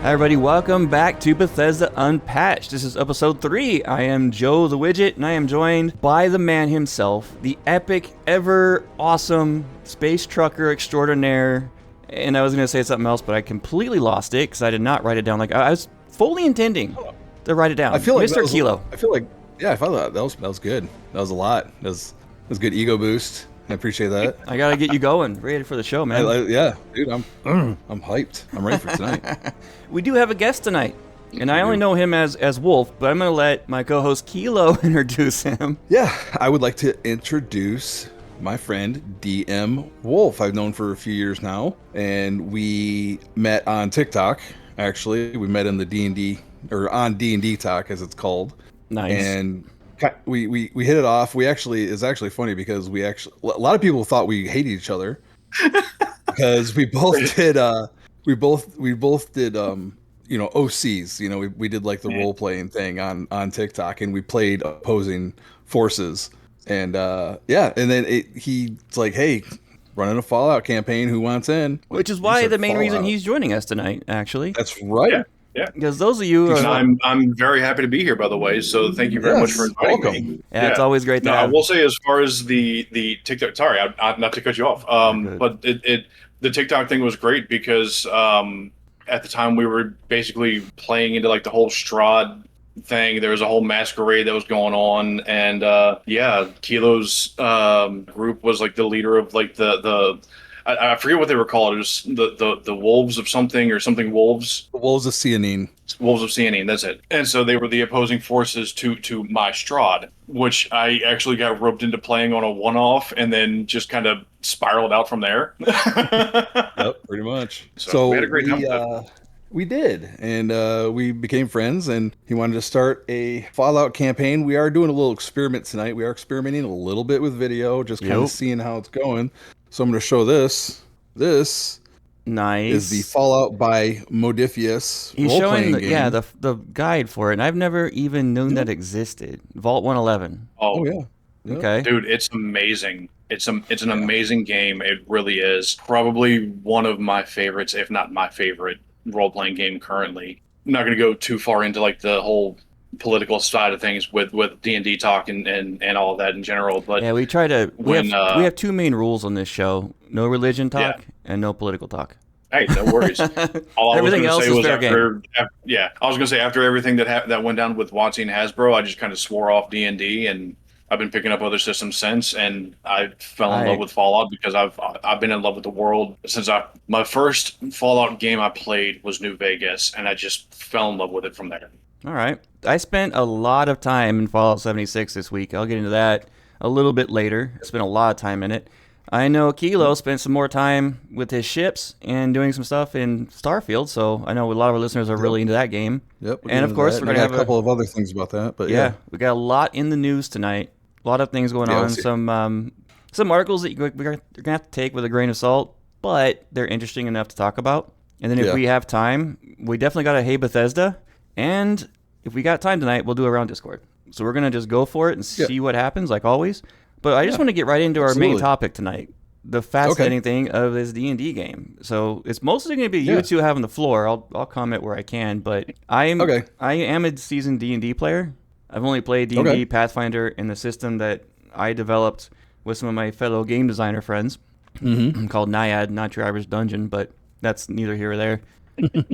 Hi everybody, welcome back to Bethesda Unpatched. This is episode 3. I am Joe the Wigit, and I am joined by the man himself, the epic, ever awesome space trucker extraordinaire. And I was going to say something else, but I completely lost it because I did not write it down. Like I was fully intending to write it down. I feel like Mr. Kilo. I feel like that was good. That was a lot. That was a good ego boost. I appreciate that. I gotta get you going, ready for the show, man. Yeah, dude, I'm hyped. I'm ready for tonight. We do have a guest tonight, and I only know him as Wolf, but I'm gonna let my co-host Kilo introduce him. Yeah, I would like to introduce my friend DM Wolfe. I've known for a few years now, and we met on TikTok. Actually, we met in the D&D or on D&D Talk, as it's called. Nice. And we hit it off. It's actually funny because a lot of people thought we hated each other because we both did OCs. We did like the role playing thing on TikTok, and we played opposing forces. And and then he's like, hey, running a Fallout campaign, who wants in? Which is why the main reason he's joining us tonight, actually. That's right. Yeah. Because those of you I'm very happy to be here, by the way. So thank you very much for inviting me. Yeah, it's always great to have. I will say, as far as the TikTok, sorry, not to cut you off, but the TikTok thing was great because at the time we were basically playing into like the whole Strahd thing. There was a whole masquerade that was going on, and Kilo's group was like the leader of like the I forget what they were called. It was the Wolves of something or something Wolves. The Wolves of Cianine. Wolves of Cianine, that's it. And so they were the opposing forces to my Strahd, which I actually got roped into playing on a one-off and then just kind of spiraled out from there. Yep, pretty much. So we had a great time. We did, and we became friends, and he wanted to start a Fallout campaign. We are doing a little experiment tonight. We are experimenting a little bit with video, just kind of seeing how it's going. So I'm going to show this. This is the Fallout by Modephius. He's showing the guide for it, and I've never even known that existed. Vault 111. Oh yeah. Okay. Dude, it's amazing. It's an amazing game. It really is. Probably one of my favorites, if not my favorite role-playing game currently. I'm not going to go too far into like the whole political side of things with D&D talk and all of that in general, but yeah, we try to we have two main rules on this show: no religion talk and no political talk. Hey, no worries. Everything else is fair game. I was gonna say after everything that went down with WotC and Hasbro, I just kind of swore off D&D, and I've been picking up other systems since, and I fell in love with Fallout because I've been in love with the world since my first Fallout game I played was New Vegas, and I just fell in love with it from there. All right. I spent a lot of time in Fallout 76 this week. I'll get into that a little bit later. I spent a lot of time in it. I know Kilo spent some more time with his ships and doing some stuff in Starfield, so I know a lot of our listeners are really into that game. Yep. And of course, we're going to have a couple of other things about that, but yeah, we got a lot in the news tonight. A lot of things going on. Some articles that we're going to have to take with a grain of salt, but they're interesting enough to talk about. And then if we have time, we definitely got a Hey Bethesda. And if we got time tonight, we'll do a round Discord. So we're going to just go for it and see what happens, like always. But I just want to get right into our main topic tonight, the fascinating thing of this D&D game. So it's mostly going to be you two having the floor. I'll comment where I can, but I am a seasoned D&D player. I've only played D&D Pathfinder in the system that I developed with some of my fellow game designer friends called Naiad, Not Your Average Dungeon, but that's neither here or there.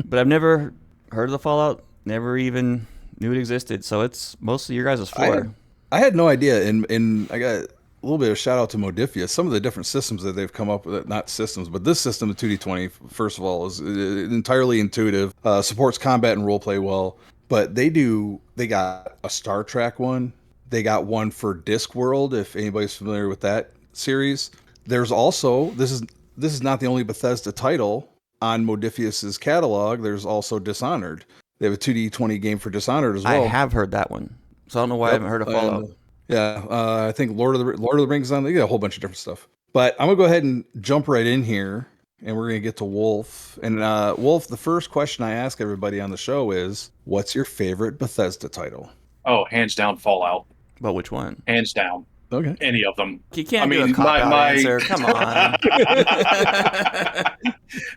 But I've never heard of the Fallout. Never even knew it existed, so it's mostly your guys' floor. I had no idea, and I got a little bit of shout out to Modephius. Some of the different systems that they've come up with, not systems, but this system, the 2D20, first of all, is entirely intuitive, supports combat and roleplay well, but they got a Star Trek one, they got one for Discworld, if anybody's familiar with that series. There's also, this is not the only Bethesda title on Modephius's catalog, there's also Dishonored. They have a 2D20 game for Dishonored as well. I have heard that one, so I don't know why I haven't heard of Fallout. I think Lord of the Rings on. They got a whole bunch of different stuff. But I'm gonna go ahead and jump right in here, and we're gonna get to Wolf. And Wolf, the first question I ask everybody on the show is, "What's your favorite Bethesda title?" Oh, hands down, Fallout. But which one? Hands down. Okay. Any of them. You can't do a cop-out answer. Come on.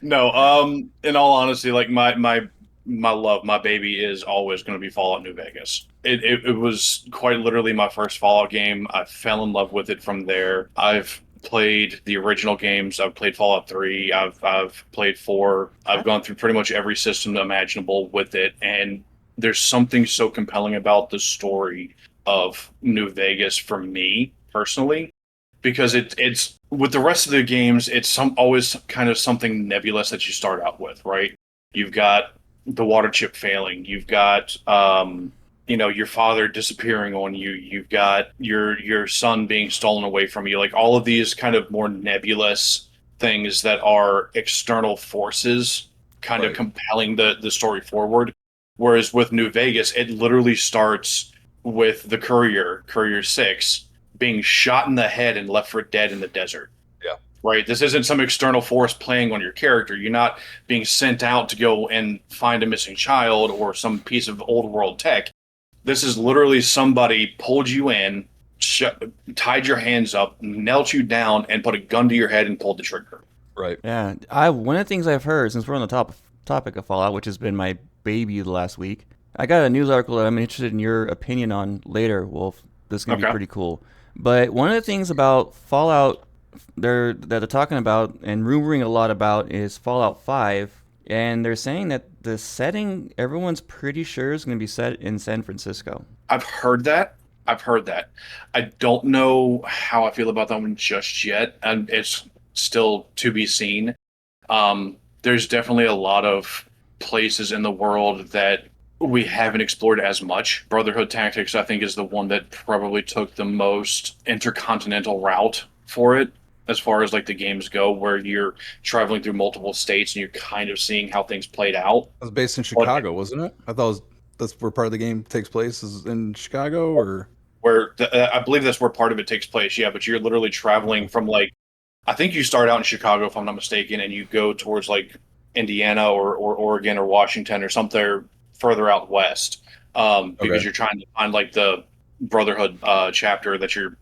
No. In all honesty, like my my love, my baby is always going to be Fallout New Vegas. It was quite literally my first Fallout game. I fell in love with it from there. I've played the original games. I've played Fallout 3. I've played 4. I've gone through pretty much every system imaginable with it, and there's something so compelling about the story of New Vegas for me personally, because it's with the rest of the games, it's always kind of something nebulous that you start out with, right? You've got the water chip failing. You've got your father disappearing on you. You've got your son being stolen away from you. Like all of these kind of more nebulous things that are external forces kind of compelling the story forward. Whereas with New Vegas, it literally starts with the Courier 6, being shot in the head and left for dead in the desert. Yeah. Right? This isn't some external force playing on your character. You're not being sent out to go and find a missing child or some piece of old world tech. This is literally somebody pulled you in, tied your hands up, knelt you down, and put a gun to your head and pulled the trigger. Right. Yeah. One of the things I've heard, since we're on the topic of Fallout, which has been my baby the last week, I got a news article that I'm interested in your opinion on later, Wolf. This is going to be pretty cool. But one of the things about Fallout that they're talking about and rumoring a lot about is Fallout 5. And they're saying that the setting, everyone's pretty sure, is going to be set in San Francisco. I've heard that. I don't know how I feel about that one just yet. And it's still to be seen. There's definitely a lot of places in the world that we haven't explored as much. Brotherhood Tactics, I think, is the one that probably took the most intercontinental route for it, as far as like the games go, where you're traveling through multiple states and you're kind of seeing how things played out. It was based in Chicago, wasn't it? I thought that's where part of the game takes place, is in Chicago, or I believe that's where part of it takes place. Yeah, but you're literally traveling from like, I think you start out in Chicago, if I'm not mistaken, and you go towards like Indiana or Oregon or Washington or something further out west, because you're trying to find like the Brotherhood chapter that you're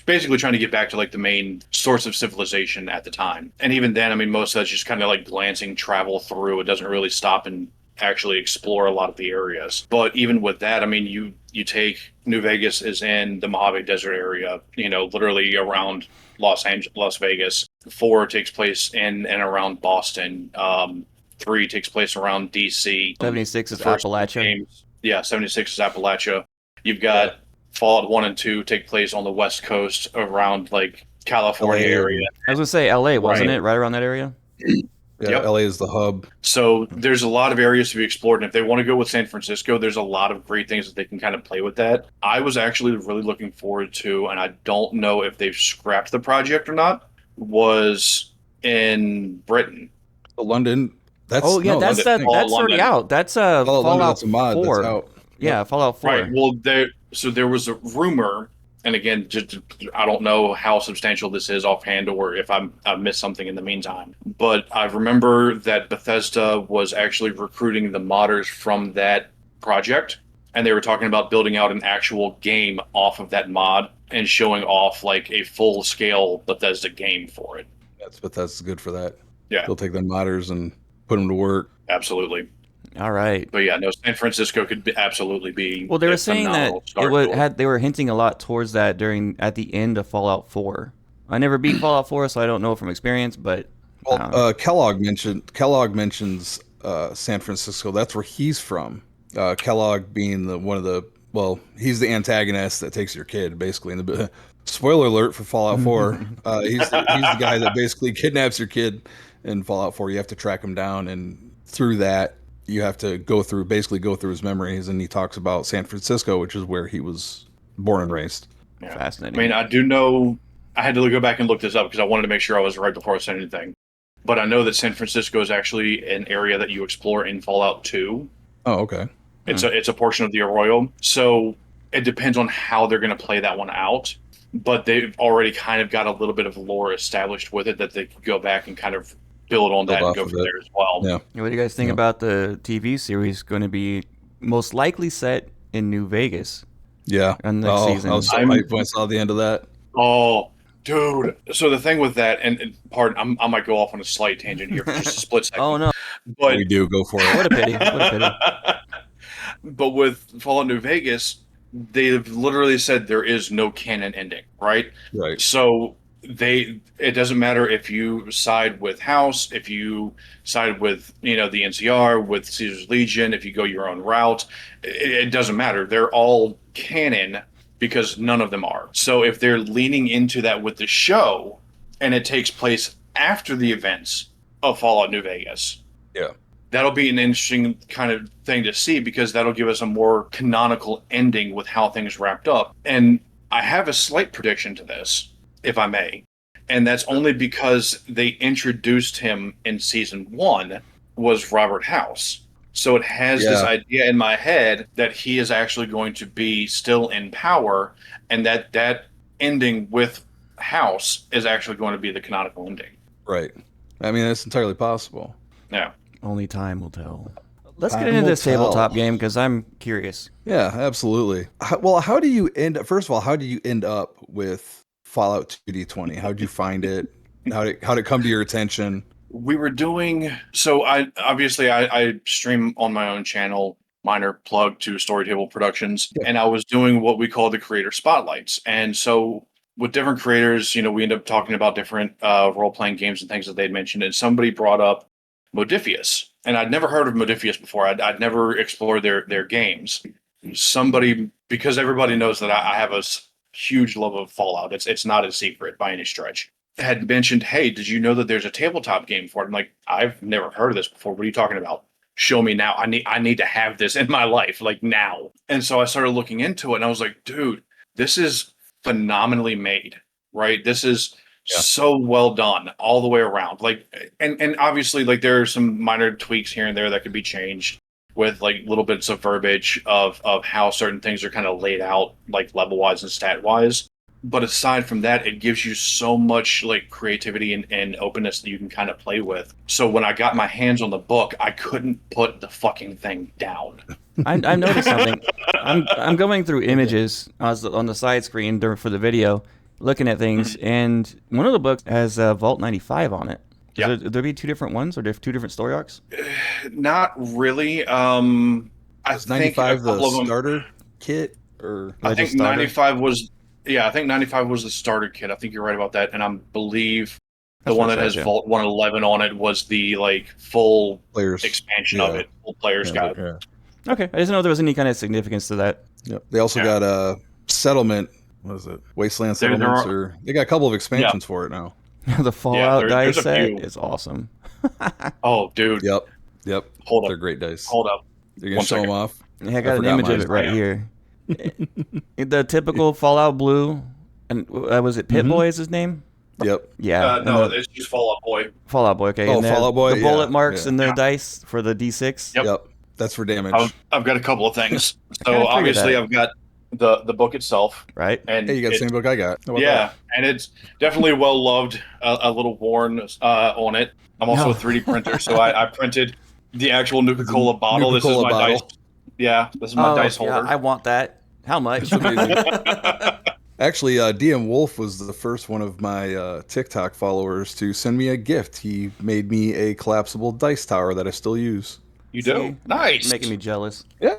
basically trying to get back to like the main source of civilization at the time. And even then, I mean, most of that's just kind of like glancing travel through. It doesn't really stop and actually explore a lot of the areas. But even with that, I mean, you take New Vegas is in the Mojave Desert area, literally around Las Vegas. 4 takes place in and around Boston. 3 takes place around DC. 76 is Appalachia. 76 is Appalachia. You've got Fallout 1 and 2 take place on the West Coast around like California area. I was going to say LA, wasn't it? Right around that area? Yeah, LA is the hub. So there's a lot of areas to be explored. And if they want to go with San Francisco, there's a lot of great things that they can kind of play with that. I was actually really looking forward to, and I don't know if they've scrapped the project or not, was in Britain. London. That's already out. That's Fallout 4. That's out. Yeah, Fallout 4. Right. Well, there was a rumor, and again, I don't know how substantial this is offhand or if I've missed something in the meantime. But I remember that Bethesda was actually recruiting the modders from that project, and they were talking about building out an actual game off of that mod and showing off like a full-scale Bethesda game for it. Bethesda's good for that. Yeah. They'll take them modders and put them to work. Absolutely. All right. But yeah, no, San Francisco could absolutely be. Well, they were saying that they were hinting a lot towards that at the end of Fallout 4. I never beat Fallout 4, so I don't know from experience, but Kellogg mentions San Francisco. That's where he's from. Kellogg being he's the antagonist that takes your kid, basically. Spoiler alert for Fallout 4. He's the guy that basically kidnaps your kid in Fallout 4. You have to track him down, and through that, you have to go through his memories, and he talks about San Francisco, which is where he was born and raised. Yeah. Fascinating. I mean, I do know, I had to go back and look this up because I wanted to make sure I was right before I said anything. But I know that San Francisco is actually an area that you explore in Fallout 2. Oh, okay. It's a portion of the Arroyo. So it depends on how they're going to play that one out. But they've already kind of got a little bit of lore established with it that they could go back and kind of build on that and go from there as well. Yeah. What do you guys think about the TV series going to be most likely set in New Vegas? Yeah. And next season. I was so hyped when I saw the end of that. Oh, Dude, so the thing with that, and pardon, I might go off on a slight tangent here for just a split second. Oh no! But we do go for it. What a pity! What a pity! But with Fallout New Vegas, they've literally said there is no canon ending, right? Right. So it doesn't matter if you side with House, if you side with the NCR, with Caesar's Legion, if you go your own route, it doesn't matter. They're all canon because none of them are. So if they're leaning into that with the show, and it takes place after the events of Fallout New Vegas, yeah, that'll be an interesting kind of thing to see, because that'll give us a more canonical ending with how things wrapped up. And I have a slight prediction to this, if I may. And that's only because they introduced him in season 1 was Robert House. So it has this idea in my head that he is actually going to be still in power, and that ending with House is actually going to be the canonical ending. Right. I mean, that's entirely possible. Yeah. Only time will tell. Let's get into this tabletop game, because I'm curious. Yeah, absolutely. Well, how do you first of all, how do you end up with Fallout 2D20? How did you find it? How did it come to your attention? We were doing, so I stream on my own channel, minor plug to Storytable Productions, and I was doing what we call the creator spotlights. And so with different creators, we end up talking about different role-playing games and things that they'd mentioned, and somebody brought up Modephius. And I'd never heard of Modephius before. I'd never explored their games. Somebody, because everybody knows that I have a huge love of Fallout. It's not a secret by any stretch. Had mentioned, hey, did you know that there's a tabletop game for it? I'm like, I've never heard of this before. What are you talking about? Show me now. I need to have this in my life, like now. And so I started looking into it, and I was like, dude, this is phenomenally made, right? This is so well done all the way around. Like, and obviously, like, there are some minor tweaks here and there that could be changed with like little bits of verbiage of how certain things are kind of laid out, like level wise and stat wise. But aside from that, it gives you so much like creativity and openness that you can kind of play with. So when I got my hands on the book, I couldn't put the fucking thing down. I noticed something. I'm going through images on the side screen for the video, looking at things, and one of the books has Vault 95 on it. Would there be two different ones, or two different story arcs? Not really. Is 95 the starter kit, or I think 95 was. Yeah, I think 95 was the starter kit. I think you're right about that, and I believe the one that has Vault 111 on it was the like full players expansion of it, full players guide. Yeah. Okay, I just didn't know if there was any kind of significance to that. Yep. They also got a settlement. What is it? Wasteland settlements, or they got a couple of expansions for it now. The Fallout dice set is awesome. Oh, dude. Yep. Hold up. They're great dice. Hold up. You're gonna show them off. Yeah, I got an image of it right here. The typical Fallout blue, and was it Pit-Boy is his name? Yep. Yeah. No, it's just Fallout Boy. Fallout Boy. Okay. Oh, Fallout Boy. The bullet marks in the dice for the D6. Yep. That's for damage. I've got a couple of things. So obviously, I've got the book itself, right? And hey, you got the same book I got. And it's definitely well loved. A little worn on it. I'm also a 3D printer, so I printed the actual Nuka-Cola bottle. This is my dice. Yeah, this is my dice holder. Yeah, I want that. How much? Actually, DM Wolfe was the first one of my TikTok followers to send me a gift. He made me a collapsible dice tower that I still use. You do? Nice. Making me jealous. Yeah.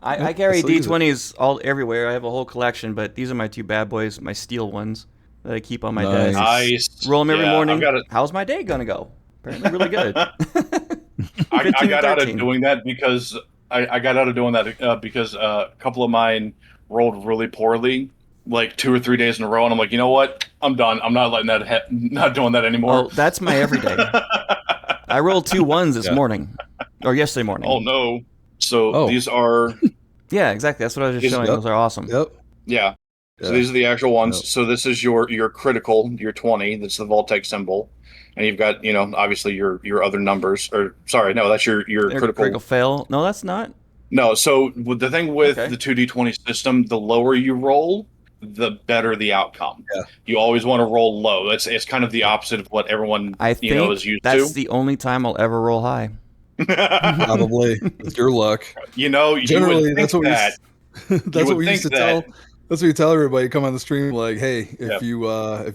I carry D20s everywhere. I have a whole collection, but these are my two bad boys, my steel ones that I keep on my desk. Nice. Roll them every morning. How's my day gonna go? Apparently really good. I got out of doing that because because a couple of mine rolled really poorly, like 2 or 3 days in a row, and I'm like, you know what? I'm done. I'm not letting that. Not doing that anymore. Oh, that's my everyday. I rolled 2 1s this morning, or yesterday morning. Oh no! So these are. Yeah, exactly. That's what I was just showing. Those are awesome. Yep. Yeah. So these are the actual ones. Yep. So this is your critical, your 20. That's the Vault-Tec symbol. And you've got, obviously your other numbers. Or sorry, no, that's your critical fail. No, that's not. No, so the thing with the 2D20 system, the lower you roll, the better the outcome. Yeah. You always want to roll low. It's kind of the opposite of what everyone is used to. That's the only time I'll ever roll high. Probably with your luck. Generally, that's what we used to tell That's what you tell everybody. Come on the stream, like, hey, if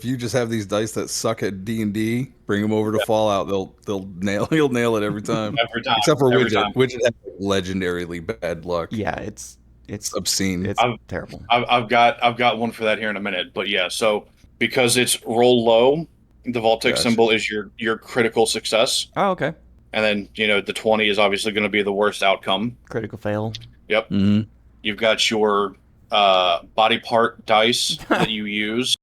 you just have these dice that suck at D&D, bring them over to Fallout. He'll nail it every time. Every time, Except for every Wigit. time. Wigit has legendarily bad luck. Yeah, it's obscene. It's terrible. I've got one for that here in a minute, but yeah. So because it's roll low, the Vault-Tec symbol is your critical success. Oh, okay. And then the 20 is obviously going to be the worst outcome. Critical fail. Yep. Mm-hmm. You've got your body part dice that you use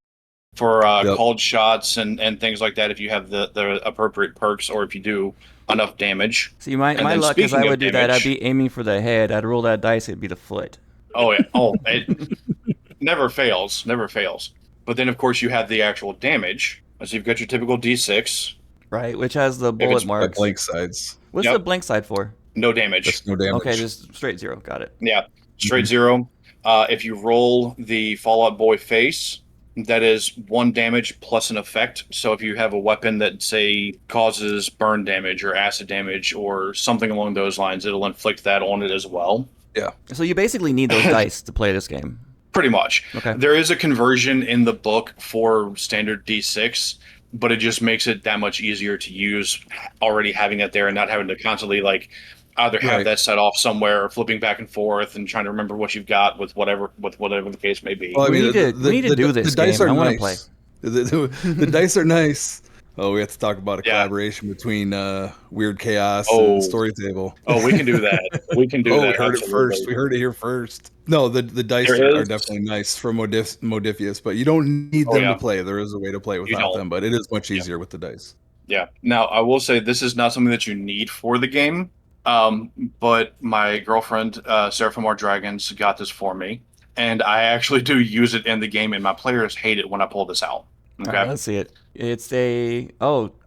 for called shots and things like that if you have the appropriate perks or if you do enough damage. See, my luck is I would do that. I'd be aiming for the head. I'd roll that dice. It'd be the foot. Oh, yeah. Oh, it never fails. Never fails. But then, of course, you have the actual damage. So you've got your typical D6. Right, which has the bullet marks. Blank sides. What's the blank side for? No damage. Just no damage. Okay, just straight 0. Got it. Yeah, straight 0. If you roll the Fallout Boy face, that is 1 damage plus an effect. So if you have a weapon that, say, causes burn damage or acid damage or something along those lines, it'll inflict that on it as well. Yeah. So you basically need those dice to play this game. Pretty much. Okay. There is a conversion in the book for standard D6, but it just makes it that much easier to use already having that there and not having to constantly either have that set off somewhere or flipping back and forth and trying to remember what you've got with whatever the case may be. Well, we need to do this the dice game. Are I want nice. to play. The dice are nice. Oh, we have to talk about a collaboration between Weird Chaos and Storytable. Oh, we can do that. We can do that. We heard it first. We heard it here first. No, the dice are definitely nice from Modephius, but you don't need them to play. There is a way to play without them, but it is much easier with the dice. Yeah. Now, I will say this is not something that you need for the game, but my girlfriend, Sarah from Our Dragons, got this for me, and I actually do use it in the game, and my players hate it when I pull this out. Okay, right, let's see it. It's a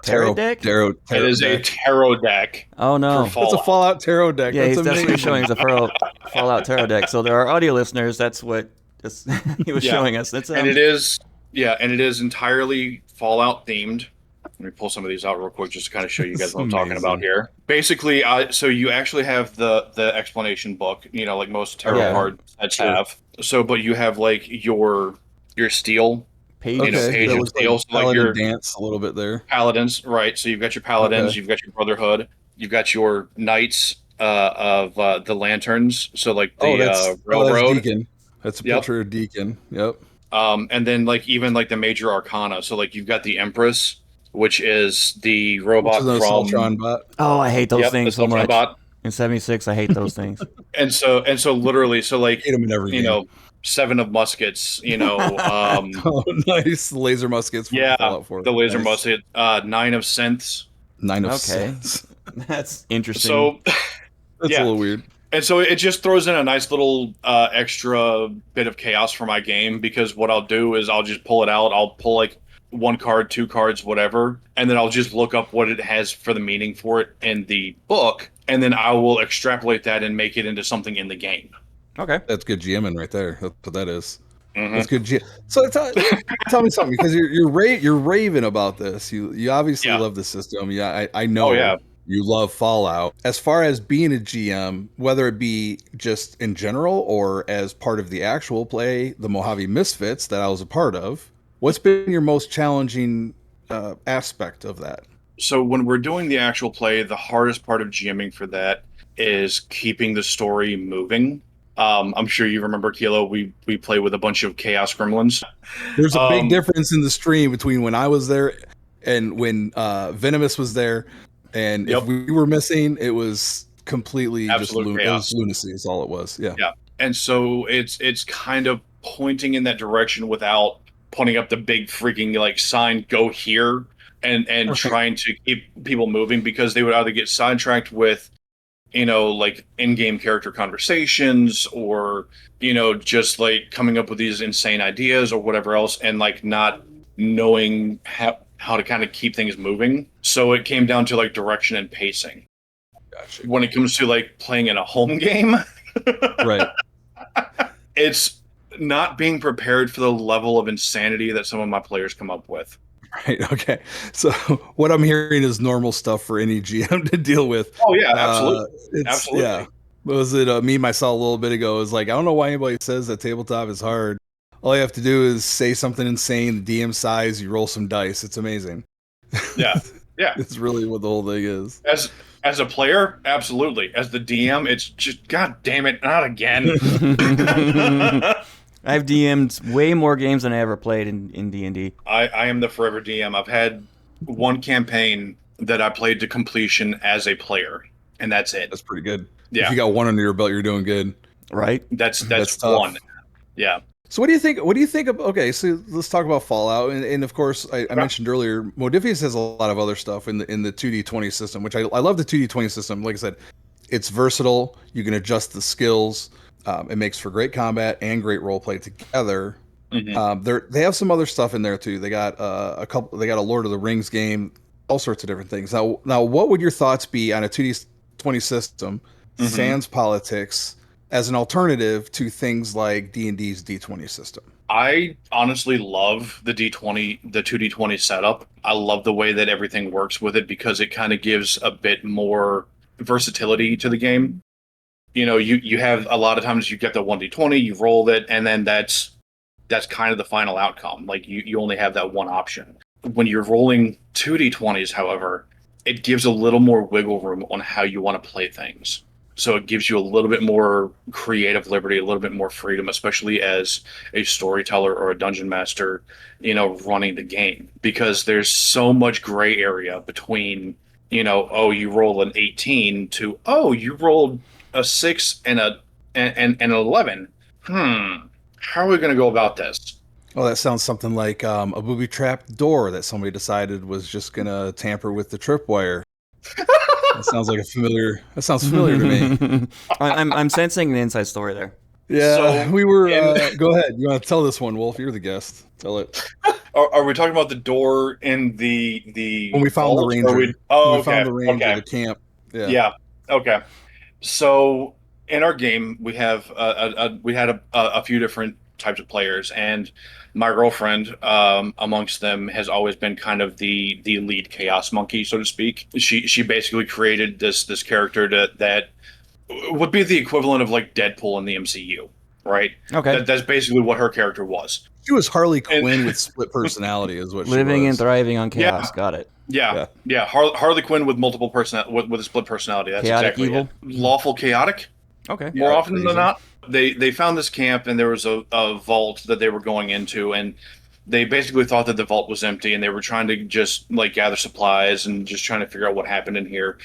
tarot deck. It is a tarot deck. Oh no, that's a Fallout tarot deck. Yeah, that's he's definitely showing us a Fallout tarot deck. So there are audio listeners. That's what he was showing us. That's and it is entirely Fallout themed. Let me pull some of these out real quick just to kind of show you guys what I'm talking about here. Basically, so you actually have the explanation book, like most tarot card sets have. So, but you have your steel. Page of steel. So your dance a little bit there. Paladins, right? So you've got your paladins, you've got your brotherhood, you've got your knights of the lanterns. So the railroad. That's Deacon. That's a picture of Deacon. Yep. And then even the major arcana. So you've got the Empress, which is the robot from Soltron bot. Oh, I hate those things so much. Bot. In 76, I hate those things. and so literally, hate them in every game. 7 of muskets, oh, nice laser muskets. The laser musket. 9 of synths. 9 of synths. That's interesting. So that's a little weird. And so it just throws in a nice little extra bit of chaos for my game, because what I'll do is I'll just pull it out. I'll pull 1 card, 2 cards, whatever, and then I'll just look up what it has for the meaning for it in the book, and then I will extrapolate that and make it into something in the game. Okay, that's good GMing right there. That's what that is. Mm-hmm. That's good. So tell me something, because you're raving about this. You obviously love the system. Yeah, I know. Oh, yeah. You love Fallout. As far as being a GM, whether it be just in general or as part of the actual play, the Mojave Misfits that I was a part of, what's been your most challenging aspect of that? So when we're doing the actual play, the hardest part of GMing for that is keeping the story moving. I'm sure you remember, Kilo, we play with a bunch of Chaos Gremlins. There's a big difference in the stream between when I was there and when Venomous was there. And if we were missing, it was completely absolute chaos. It was lunacy is all it was. Yeah. Yeah. And so it's kind of pointing in that direction without putting up the big freaking sign, go here, and trying to keep people moving, because they would either get sidetracked with in-game character conversations, or just coming up with these insane ideas or whatever else, and not knowing how to kind of keep things moving. So it came down to direction and pacing. Gotcha. When it comes to playing in a home game, right, it's not being prepared for the level of insanity that some of my players come up with. Right. Okay. So what I'm hearing is normal stuff for any GM to deal with. Oh yeah, absolutely. Absolutely. Yeah. Was it a meme I saw a little bit ago? It was I don't know why anybody says that tabletop is hard. All you have to do is say something insane, the DM size, you roll some dice. It's amazing. Yeah. Yeah. It's really what the whole thing is. As a player, absolutely. As the DM, it's just, God damn it, not again. I've DM'd way more games than I ever played in D&D. I am the forever DM. I've had one campaign that I played to completion as a player, and that's it. That's pretty good. Yeah. If you got one under your belt, you're doing good. Right? That's tough. one. Yeah. So what do you think? What do you think of? Okay, so let's talk about Fallout, and of course, I mentioned earlier, Modephius has a lot of other stuff in the 2D20 system, which I love the 2D20 system. Like I said, it's versatile. You can adjust the skills. It makes for great combat and great role play together. Mm-hmm. They have some other stuff in there too. They got a couple. They got a Lord of the Rings game, all sorts of different things. Now, what would your thoughts be on a 2D20 system, sans politics, as an alternative to things like D&D's D20 system? I honestly love the D20, the 2D20 setup. I love the way that everything works with it because it kind of gives a bit more versatility to the game. You know, you have a lot of times you get the 1D20, you roll it, and then that's kind of the final outcome. Like you only have that one option. When you're rolling 2D20s, however, it gives a little more wiggle room on how you want to play things. So it gives you a little bit more creative liberty, a little bit more freedom, especially as a storyteller or a dungeon master, you know, running the game. Because there's so much gray area between, you know, oh, you roll an 18 to, oh, you rolled a 6 and an 11. How are we going to go about this? Oh, that sounds something like a booby trap door that somebody decided was just going to tamper with the tripwire. That sounds like a familiar. That sounds familiar to me. I'm sensing an inside story there. Yeah, So, we were. Go ahead. You want to tell this one, Wolf? You're the guest. Tell it. Are we talking about the door in the When we found the vault, ranger. or When we found the ranger, okay. the camp. Yeah. Yeah. Okay. So in our game, we have we had a few different types of players, and my girlfriend, amongst them, has always been kind of the lead chaos monkey, so to speak. She basically created this character that would be the equivalent of like Deadpool in the MCU, right? Okay. That's basically what her character was. She was Harley Quinn with split personality, is what she was. Living and thriving on chaos. Yeah. Got it. Yeah. Harley Quinn with multiple with a split personality. That's Chaotic exactly evil? it. Lawful chaotic. Okay. More Yeah, often crazy. than not, they found this camp and there was a vault that they were going into, and they basically thought that the vault was empty, and they were trying to just like gather supplies and just trying to figure out what happened in here.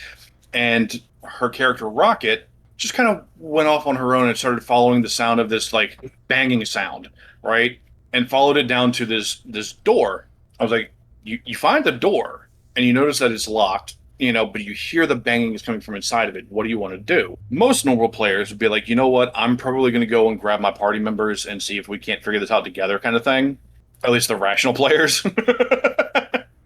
And her character Rocket just kind of went off on her own and started following the sound of this like banging sound, right? And followed it down to this door. I was like, you find the door and you notice that it's locked, you know, but you hear the banging is coming from inside of it. What do you want to do? Most normal players would be like, you know what? I'm probably going to go and grab my party members and see if we can't figure this out together, kind of thing. At least the rational players.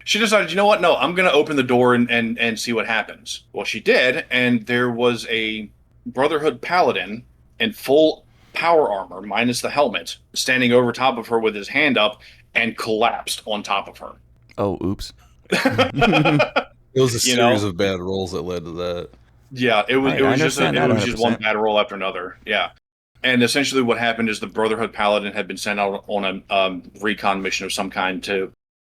She decided, you know what? No, I'm going to open the door and see what happens. Well, she did, and there was a Brotherhood Paladin in full power armor, minus the helmet, standing over top of her with his hand up and collapsed on top of her. Oh, oops. It was a You series know? of bad rolls that led to that. Yeah, it was just one 100%. bad roll after another. Yeah. And essentially what happened is the Brotherhood Paladin had been sent out on a recon mission of some kind to,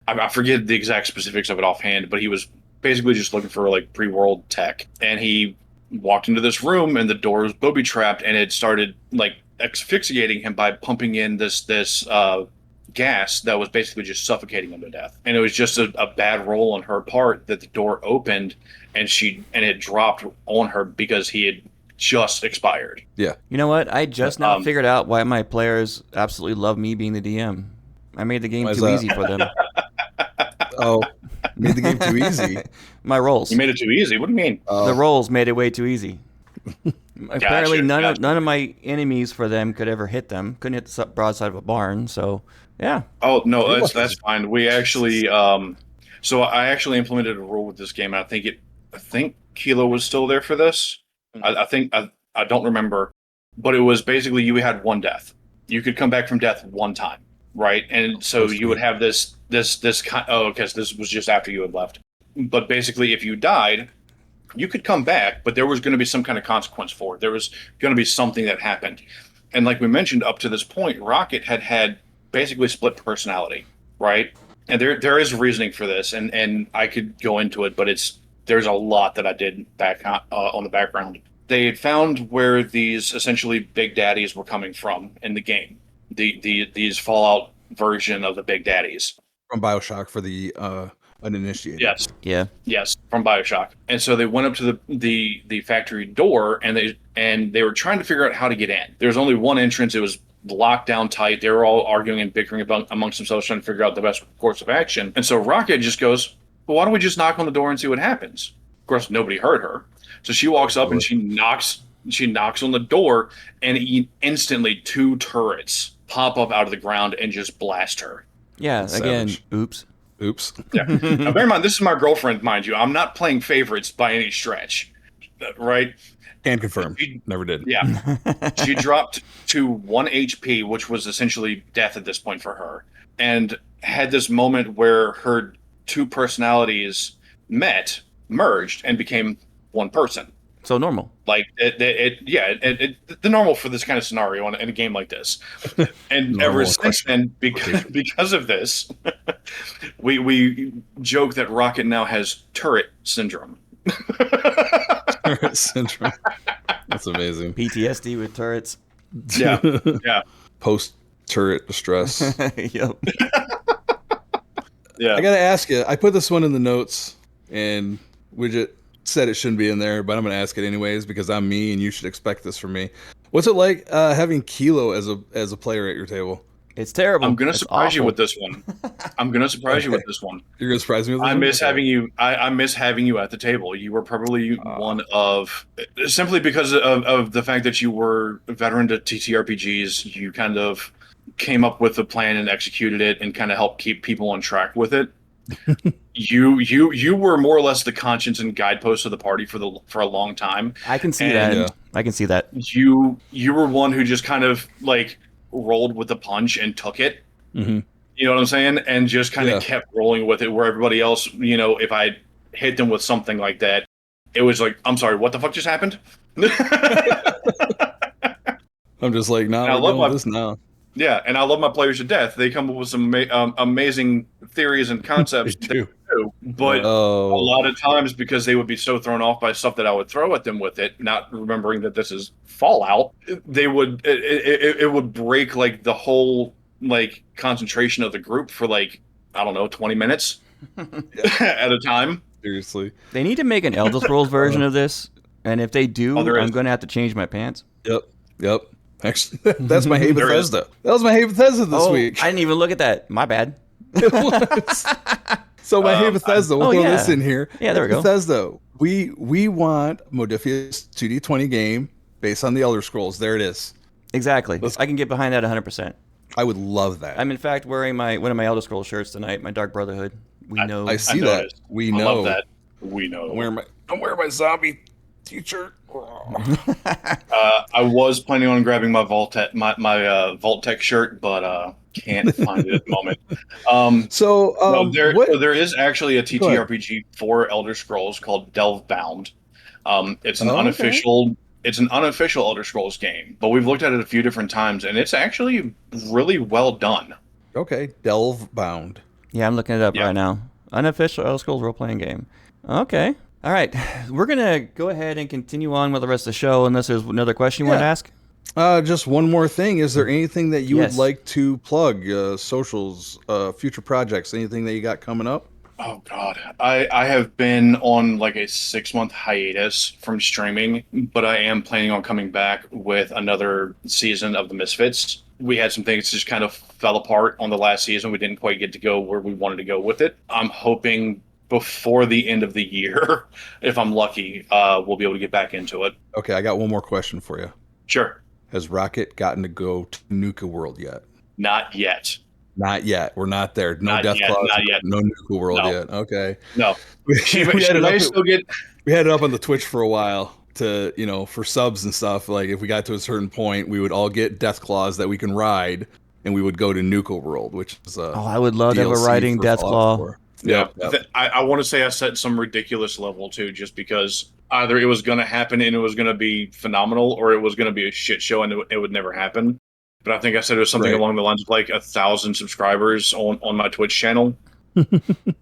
I forget the exact specifics of it offhand, but he was basically just looking for like pre-world tech. And he walked into this room and the door was booby-trapped, and it started like asphyxiating him by pumping in this gas that was basically just suffocating him to death. And it was just a bad roll on her part that the door opened and it dropped on her because he had just expired. Yeah. You know what? I just now figured out why my players absolutely love me being the DM. I made the game too easy for them. Oh, made the game too easy. My rolls. You made it too easy. What do you mean? The rolls made it way too easy. Apparently, none of my enemies for them could ever hit them. Couldn't hit the broadside of a barn. So, yeah. Oh no, that's fine. We actually, so I actually implemented a rule with this game, and I think Kilo was still there for this. I don't remember, but it was basically you had one death. You could come back from death one time, right? And so you would have this kind. Oh, because this was just after you had left. But basically, if you died, you could come back, but there was going to be some kind of consequence for it. There was going to be something that happened. And like we mentioned, up to this point, Rocket had basically split personality, right? And there is reasoning for this, and I could go into it, but there's a lot that I did back on the background. They had found where these essentially big daddies were coming from in the game. These Fallout version of the big daddies from BioShock for the uninitiated. Yes. Yeah. Yes, from BioShock. And so they went up to the factory door, and they were trying to figure out how to get in. There was only one entrance. It was locked down tight. They were all arguing and bickering amongst themselves, trying to figure out the best course of action. And so Rocket just goes, well, why don't we just knock on the door and see what happens? Of course, nobody heard her. So she walks up and she knocks on the door, and instantly 2 turrets pop up out of the ground and just blast her. Yeah, That's again, savage. oops. Yeah. Now, bear in mind, this is my girlfriend, mind you. I'm not playing favorites by any stretch, right? Can confirm. Never did. Yeah. She dropped to 1 HP, which was essentially death at this point for her, and had this moment where her 2 personalities merged, and became one person. So normal. Like the normal for this kind of scenario in a game like this. And ever since then, because of this, we joke that Rocket now has turret syndrome. Turret syndrome. That's amazing. PTSD with turrets. Yeah. Post turret distress. Yep. Yeah. I gotta ask you. I put this one in the notes, and Wigit said it shouldn't be in there, but I'm gonna ask it anyways because I'm me, and you should expect this from me. What's it like having Kilo as a player at your table? It's terrible. I'm gonna It's surprise awful. you with this one. I'm gonna surprise you with this one. You're gonna surprise me with this I one? miss having you. I miss having you at the table. You were probably one of, simply because of the fact that you were a veteran to TTRPGs. You kind of came up with a plan and executed it, and kind of helped keep people on track with it. You were more or less the conscience and guidepost of the party for a long time. I can see that. Yeah. I can see that. You were one who just kind of like rolled with the punch and took it. Mm-hmm. You know what I'm saying? And just kind of kept rolling with it, where everybody else, if I hit them with something like that, it was like, I'm sorry, what the fuck just happened? I'm just like, nah, we're dealing with this now. Yeah, and I love my players to death. They come up with some amazing theories and concepts. They do. But a lot of times, because they would be so thrown off by stuff that I would throw at them with it, not remembering that this is Fallout, it would break like the whole like concentration of the group for like, I don't know, 20 minutes at a time. Seriously. They need to make an Elder Scrolls version of this, and if they do, I'm going to have to change my pants. Yep. Actually, that's my Hey Bethesda. That was my Hey Bethesda this week. I didn't even look at that. My bad. It was. So my Hey Bethesda, we'll throw this in here. Yeah, there we go. Bethesda, we want Modephius 2D20 game based on the Elder Scrolls. There it is. Exactly. I can get behind that 100%. I would love that. I'm in fact wearing one of my Elder Scrolls shirts tonight, my Dark Brotherhood. Know. I see that. We know. I love that. We know. I'm wearing my zombie t-shirt. I was planning on grabbing my Vault-Tec shirt, but can't find it at the moment. There is actually a TTRPG for Elder Scrolls called Delvebound. It's an unofficial. It's an unofficial Elder Scrolls game, but we've looked at it a few different times, and it's actually really well done. Okay, Delvebound. Yeah, I'm looking it up right now. Unofficial Elder Scrolls role-playing game. Okay. All right. We're going to go ahead and continue on with the rest of the show, unless there's another question you want to ask. Just one more thing. Is there anything that you would like to plug? Socials, future projects, anything that you got coming up? Oh, God. I have been on like a 6-month hiatus from streaming, but I am planning on coming back with another season of the Misfits. We had some things just kind of fell apart on the last season. We didn't quite get to go where we wanted to go with it. I'm hoping before the end of the year, if I'm lucky, we'll be able to get back into it. Okay, I got one more question for you. Sure. Has Rocket gotten to go to Nuka World yet? Not yet. Not yet. We're not there. No Death Claws. Not yet. No Nuka World yet. Okay. No. We had it up on the Twitch for a while to, for subs and stuff. Like if we got to a certain point, we would all get Death Claws that we can ride, and we would go to Nuka World, which is I would love to have a riding Death Claw. Yep. I want to say I set some ridiculous level too, just because either it was going to happen and it was going to be phenomenal, or it was going to be a shit show and it would never happen. but I think I said it was something along the lines of like 1,000 subscribers on my Twitch channel.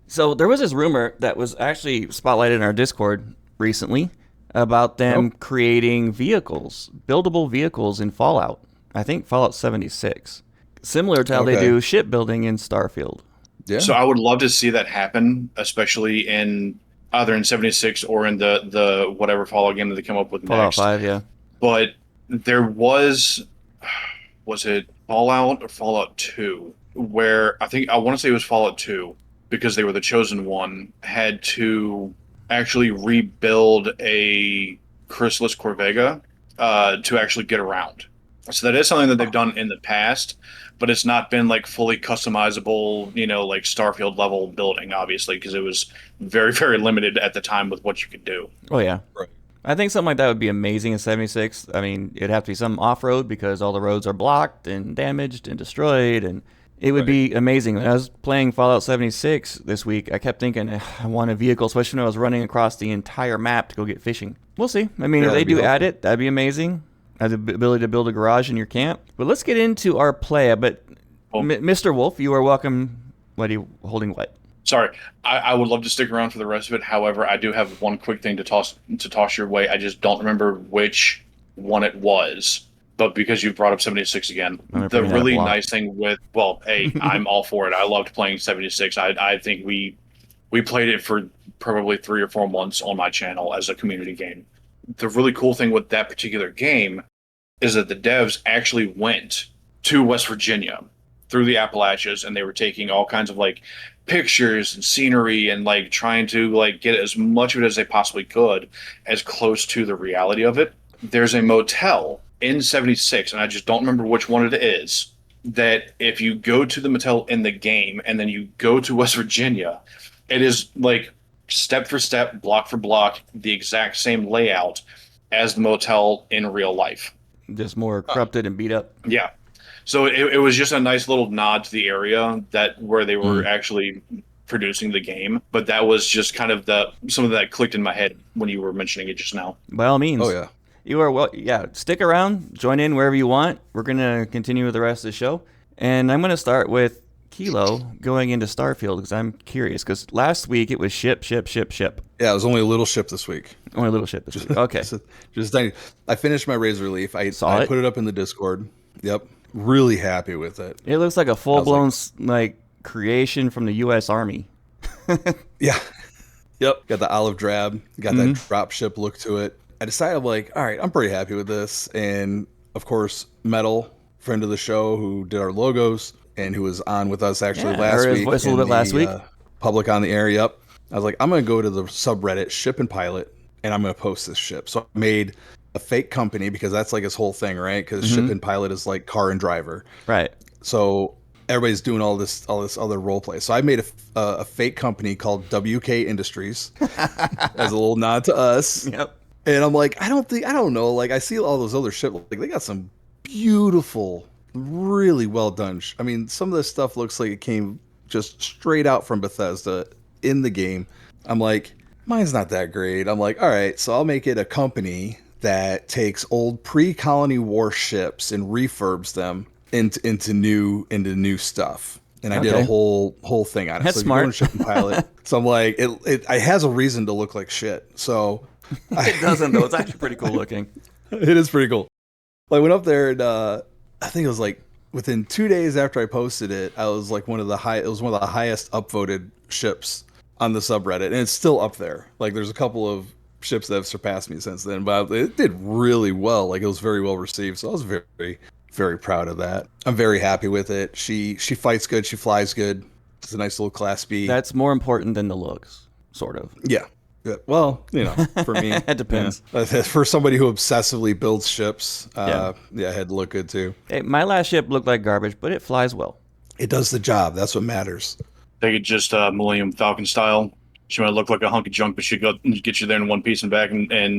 So there was this rumor that was actually spotlighted in our Discord recently about them creating vehicles, buildable vehicles in Fallout. I think Fallout 76, similar to how they do shipbuilding in Starfield. Yeah. So I would love to see that happen, especially in either in 76 or in the whatever Fallout game that they come up with Fallout next. 5, yeah. But there was it Fallout or Fallout 2, where I want to say it was Fallout 2, because they were the chosen one, had to actually rebuild a Chrysalis Corvega to actually get around. So that is something that they've done in the past, but it's not been like fully customizable, like Starfield level building, obviously, because it was very, very limited at the time with what you could do. Oh, yeah. Right. I think something like that would be amazing in 76. I mean, it'd have to be some off-road because all the roads are blocked and damaged and destroyed, and it would be amazing. When I was playing Fallout 76 this week, I kept thinking, I want a vehicle, especially when I was running across the entire map to go get fishing. We'll see. I mean, if they do add it, that'd be amazing. Have the ability to build a garage in your camp. But let's get into our play. But Mr. Wolfe, you are welcome. What are you holding? What? Sorry, I would love to stick around for the rest of it. However, I do have one quick thing to toss your way. I just don't remember which one it was. But because you brought up 76 again, the really nice thing with, I'm all for it. I loved playing 76. I think we played it for probably 3 or 4 months on my channel as a community game. The really cool thing with that particular game is that the devs actually went to West Virginia through the Appalachians, and they were taking all kinds of like pictures and scenery and like trying to like get as much of it as they possibly could as close to the reality of it. There's a motel in 76, and I just don't remember which one it is, that if you go to the motel in the game and then you go to West Virginia, it is like step for step, block for block, the exact same layout as the motel in real life. Just more corrupted and beat up. Yeah. So it was just a nice little nod to the area where they were actually producing the game. But that was just kind of some of that clicked in my head when you were mentioning it just now. By all means. Oh, yeah. You are stick around, join in wherever you want. We're going to continue with the rest of the show. And I'm going to start with Kilo going into Starfield because I'm curious. Because last week it was ship. Yeah, it was only a little ship this week. Only a little ship this week. Okay. just tiny. I finished my Razor Leaf. I put it up in the Discord. Yep. Really happy with it. It looks like a full-blown creation from the U.S. Army. Yeah. Yep. Got the olive drab. Got that drop ship look to it. I decided, all right, I'm pretty happy with this. And, of course, Metal, friend of the show who did our logos and who was on with us actually last week. Voice a little bit last week. Public on the air, yep. I was like, I'm going to go to the subreddit, Ship and Pilot, and I'm going to post this ship. So I made a fake company because that's like his whole thing, right? Because Ship and Pilot is like car and driver. Right. So everybody's doing all this other role play. So I made a fake company called WK Industries as a little nod to us. Yep. And I'm like, I don't know. Like, I see all those other ships. Like, they got some beautiful, really well done. I mean, some of this stuff looks like it came just straight out from Bethesda in the game. I'm like, mine's not that great. I'm like, all right, so I'll make it a company that takes old pre-colony war ships and refurbs them into new stuff. And I did a whole thing on it. That's so smart. You're going to Ship and Pilot. So I'm like, it has a reason to look like shit. So it doesn't though. It's actually pretty cool looking. It is pretty cool. I went up there and I think it was like within 2 days after I posted it, I was like one of the highest upvoted ships on the subreddit, and it's still up there. Like there's a couple of ships that have surpassed me since then, but it did really well. Like it was very well received, so I was very, very proud of that. I'm very happy with it. She fights good. She flies good. It's a nice little Class B. That's more important than the looks, sort of. Yeah. Well, for me, it depends. For somebody who obsessively builds ships, it had to look good too. Hey, my last ship looked like garbage, but it flies well. It does the job. That's what matters. They could just Millennium Falcon style. She might look like a hunk of junk, but she get you there in one piece and back in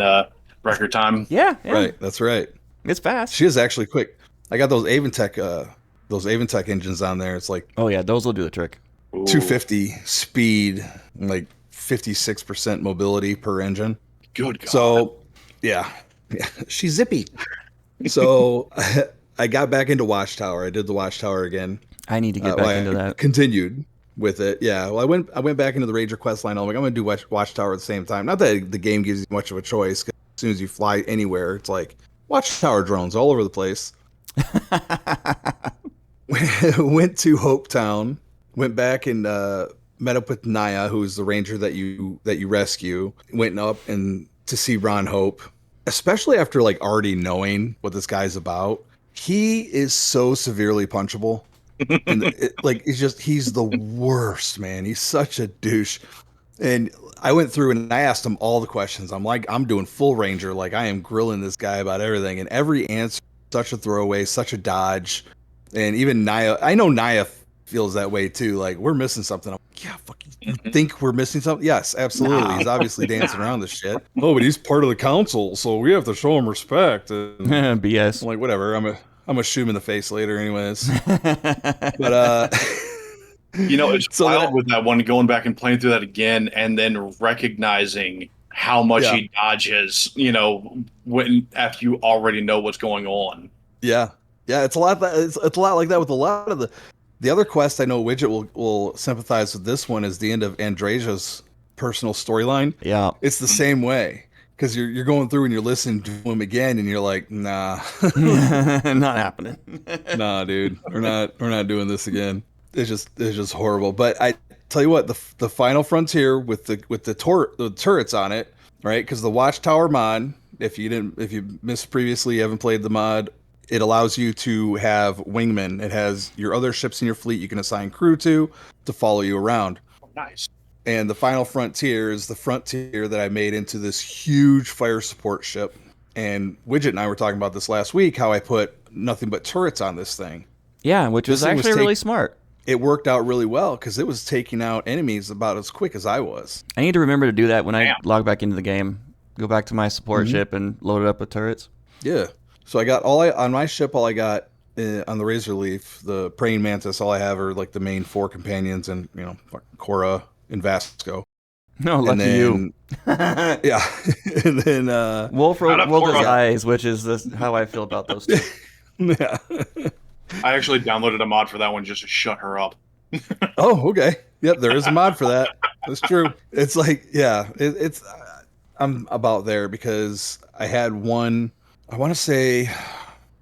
record time. Yeah. Right. That's right. It's fast. She is actually quick. I got those Aventech engines on there. It's like, oh yeah, those will do the trick. 250 speed, like 56% mobility per engine. Good God. So, yeah, she's zippy. So I got back into Watchtower. I did the Watchtower again. I need to get back into that. Continued with it. Yeah. Well, I went back into the Ranger quest line. I'm like, I'm going to do Watchtower at the same time. Not that the game gives you much of a choice. 'Cause as soon as you fly anywhere, it's like Watchtower drones all over the place. Went to Hope Town. Went back and met up with Naya, who's the ranger that you rescue. Went up and to see Ron Hope, especially after like already knowing what this guy's about. He is so severely punchable. And he's the worst, man. He's such a douche. And I went through and I asked him all the questions. I'm like, I'm doing full ranger. Like I am grilling this guy about everything. And every answer, such a throwaway, such a dodge. And even Naya, I know Naya feels that way too. Like we're missing something. I'm like, yeah, fuck you think we're missing something? Yes, absolutely. No. He's obviously dancing around this shit. Oh, but he's part of the council, so we have to show him respect. And BS. I'm like, whatever. I'm gonna shoot him in the face later, anyways. But it's wild with that one, going back and playing through that again, and then recognizing how much he dodges. When after you already know what's going on. Yeah, it's a lot. It's a lot like that with a lot of the other quest. I know Wigit will sympathize with this one. Is the end of Andresia's personal storyline. Yeah, it's the same way. Because you're going through and you're listening to him again, and you're like, nah, not happening. Nah, dude, we're not doing this again. It's just horrible. But I tell you what, the final frontier with the turrets on it, right? Because the Watchtower mod, if you missed previously, you haven't played the mod, it allows you to have wingmen. It has your other ships in your fleet you can assign crew to follow you around. Oh, nice. And the final frontier is the frontier that I made into this huge fire support ship. And Wigit and I were talking about this last week, how I put nothing but turrets on this thing. Yeah, which was actually really smart. It worked out really well because it was taking out enemies about as quick as I was. I need to remember to do that when I log back into the game. Go back to my support ship and load it up with turrets. Yeah. So I got on my ship, all I got on the Razor Leaf, the Praying Mantis, all I have are like the main 4 companions and, Cora and Vasco. No, lucky you. Yeah. And then Wolf rolled his eyes, which is how I feel about those two. Yeah. I actually downloaded a mod for that one just to shut her up. Oh, okay. Yep, there is a mod for that. That's true. It's like, yeah, it's I'm about there because I had one. I want to say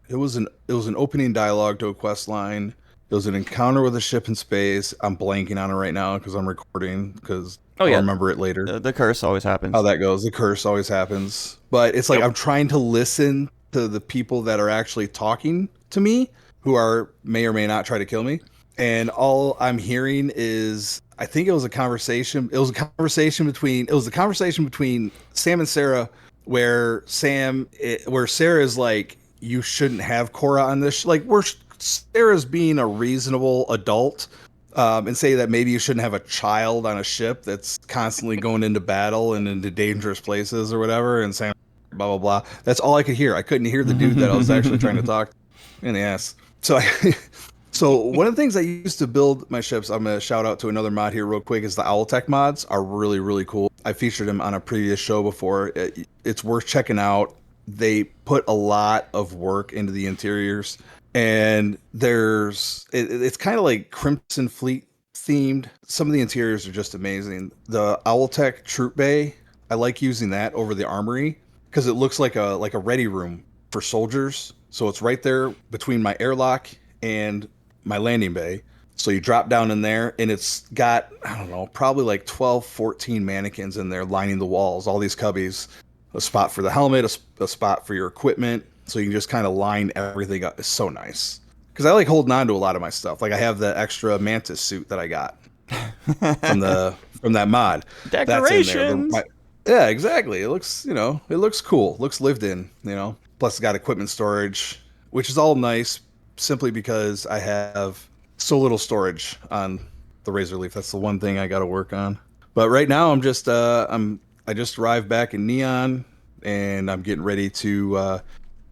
it was an opening dialogue to a quest line. It was an encounter with a ship in space. I'm blanking on it right now because I'm recording because I'll remember it later. The curse always happens. How that goes. The curse always happens. But it's like I'm trying to listen to the people that are actually talking to me who may or may not try to kill me. And all I'm hearing is, I think it was a conversation. It was a conversation between Sam and Sarah where Sarah's like, you shouldn't have Cora on this. Sarah's being a reasonable adult and say that maybe you shouldn't have a child on a ship that's constantly going into battle and into dangerous places or whatever. And Sam, blah, blah, blah. That's all I could hear. I couldn't hear the dude that I was actually trying to talk in the ass. So one of the things I used to build my ships, I'm going to shout out to another mod here real quick, is the Owltech mods are really, really cool. I featured them on a previous show before. It's worth checking out. They put a lot of work into the interiors. And it's kind of like Crimson Fleet themed. Some of the interiors are just amazing. The Owltech Troop Bay, I like using that over the armory because it looks like a ready room for soldiers. So it's right there between my airlock and my landing bay. So you drop down in there and it's got, I don't know, probably like 12, 14 mannequins in there lining the walls, all these cubbies, a spot for the helmet, a spot for your equipment. So you can just kind of line everything up. It's so nice. Because I like holding on to a lot of my stuff. Like I have the extra Mantis suit that I got from that mod. Decorations. That's in there. Yeah, exactly. It looks, it looks cool. Looks lived in, Plus it's got equipment storage, which is all nice simply because I have so little storage on the Razor Leaf. That's the one thing I got to work on. But right now I'm just, I just arrived back in Neon and I'm getting ready to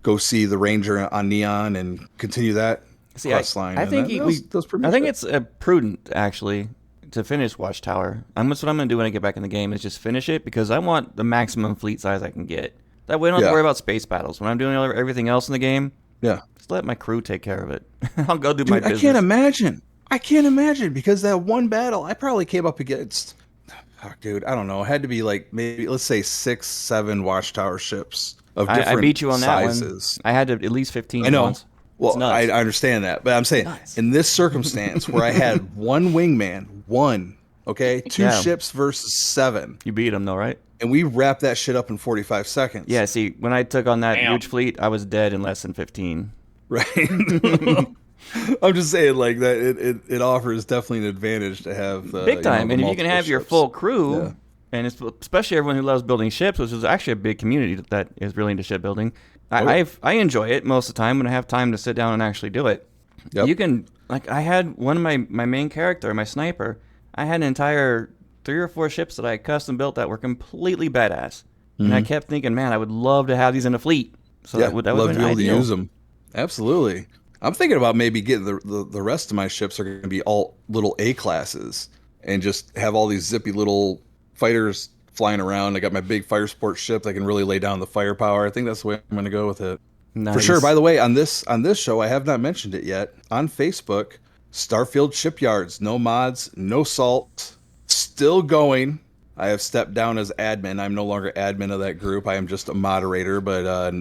go see the Ranger on Neon and continue that quest line. I think it's prudent actually to finish Watchtower. That's what I'm going to do when I get back in the game is just finish it because I want the maximum fleet size I can get. That way I don't have to worry about space battles. When I'm doing everything else in the game, Yeah. Just let my crew take care of it. I'll go do my business. I can't imagine because that one battle I probably came up against. Oh, dude, I don't know. It had to be like maybe let's say 6, 7 watchtower ships of different I beat you on sizes. that one. I had to at least 15 I know. once. Well, I understand that, but I'm saying in this circumstance where I had one wingman, two ships versus 7. You beat him though, right? And we wrapped that shit up in 45 seconds. Yeah, see, when I took on that huge fleet, I was dead in less than 15. Right. I'm just saying, like that. It offers definitely an advantage to have big time. And if you can have your full crew, yeah. and it's, especially everyone who loves building ships, which is actually a big community that is really into shipbuilding. I enjoy it most of the time when I have time to sit down and actually do it. Yep. You can I had one of my main character, my sniper. I had an entire 3 or 4 ships that I custom built that were completely badass, and I kept thinking, man, I would love to have these in a fleet. So that would love have to been be able ideal. to use them. Absolutely. I'm thinking about maybe getting the rest of my ships are going to be all little A classes and just have all these zippy little fighters flying around. I got my big fire sport ship that can really lay down the firepower. I think that's the way I'm going to go with it. Nice. For sure. By the way, on this show, I have not mentioned it yet. On Facebook, Starfield Shipyards, no mods, no salt, still going. I have stepped down as admin. I'm no longer admin of that group. I am just a moderator, but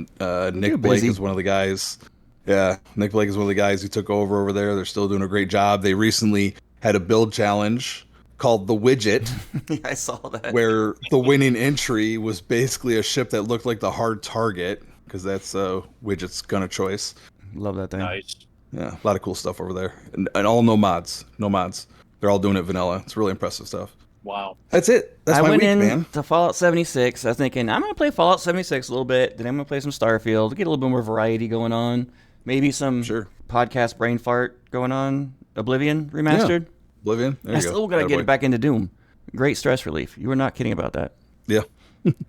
Nick Blake is one of the guys. Yeah, Nick Blake is one of the guys who took over there. They're still doing a great job. They recently had a build challenge called the Wigit. I saw that. Where the winning entry was basically a ship that looked like the hard target, because that's Widget's gun of choice. Love that thing. Nice. Yeah, a lot of cool stuff over there. And all no mods. No mods. They're all doing it vanilla. It's really impressive stuff. Wow. That's it. That's my week, man. I went in to Fallout 76. I was thinking, I'm going to play Fallout 76 a little bit. Then I'm going to play some Starfield. Get a little bit more variety going on. Maybe some podcast brain fart going on. Oblivion remastered. Yeah. Oblivion. There you go. I still got to get it back into Doom. Great stress relief. You were not kidding about that. Yeah.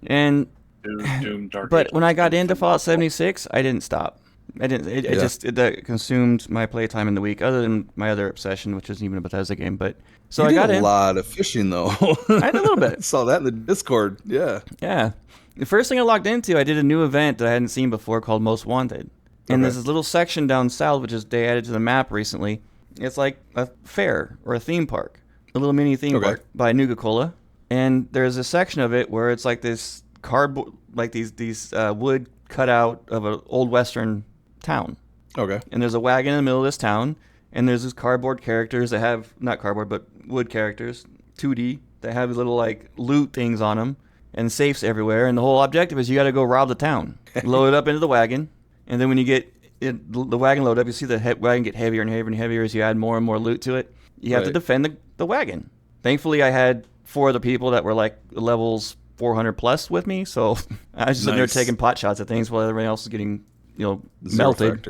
And Doom Dark. But when I got into Fallout 76, I didn't stop. I didn't. It just consumed my playtime in the week. Other than my other obsession, which isn't even a Bethesda game. But so I got in. A lot of fishing though. I had a little bit. Saw that in the Discord. Yeah. Yeah. The first thing I logged into, I did a new event that I hadn't seen before called Most Wanted. And there's this little section down south, which is they added to the map recently. It's like a fair or a theme park, a little mini theme park by Nuka-Cola. And there's a section of it where it's like this cardboard, like these wood cutout of an old Western town. Okay. And there's a wagon in the middle of this town, and there's these cardboard characters that have, not cardboard, but wood characters, 2D, that have little like loot things on them and safes everywhere. And the whole objective is you got to go rob the town, load it up into the wagon. And then when you get the wagon loaded up, you see the wagon get heavier and heavier and heavier as you add more and more loot to it. You have to defend the wagon. Thankfully, I had 4 other people that were like levels 400 plus with me, so I was just sitting there taking pot shots at things while everybody else was getting, melted.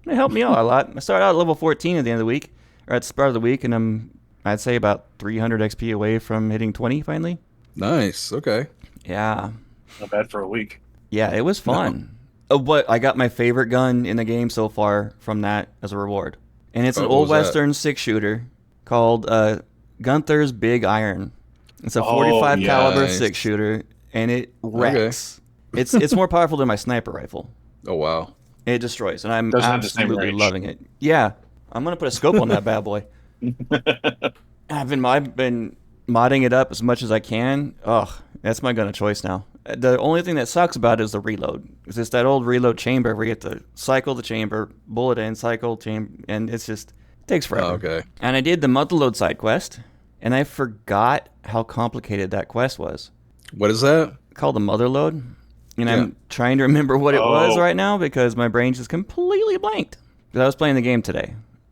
It helped me out a lot. I started out at level 14 at the end of the week, or at the start of the week, and I'd say about 300 XP away from hitting 20 finally. Nice. Okay. Yeah. Not bad for a week. Yeah, it was fun. But I got my favorite gun in the game so far from that as a reward. And it's an old Western 6-shooter called Gunther's Big Iron. It's a 45 caliber 6-shooter, and it wrecks. Okay. It's more powerful than my sniper rifle. Oh, wow. It destroys, and I'm absolutely loving it. Yeah, I'm going to put a scope on that bad boy. I've been modding it up as much as I can. Ugh, that's my gun of choice now. The only thing that sucks about it is the reload. It's just that old reload chamber where you get to cycle the chamber, bullet in, cycle, chamber, and it takes forever. Oh, okay. And I did the Motherload side quest, and I forgot how complicated that quest was. What is that? Called the Motherload. And I'm trying to remember what it was right now because my brain just completely blanked. Because I was playing the game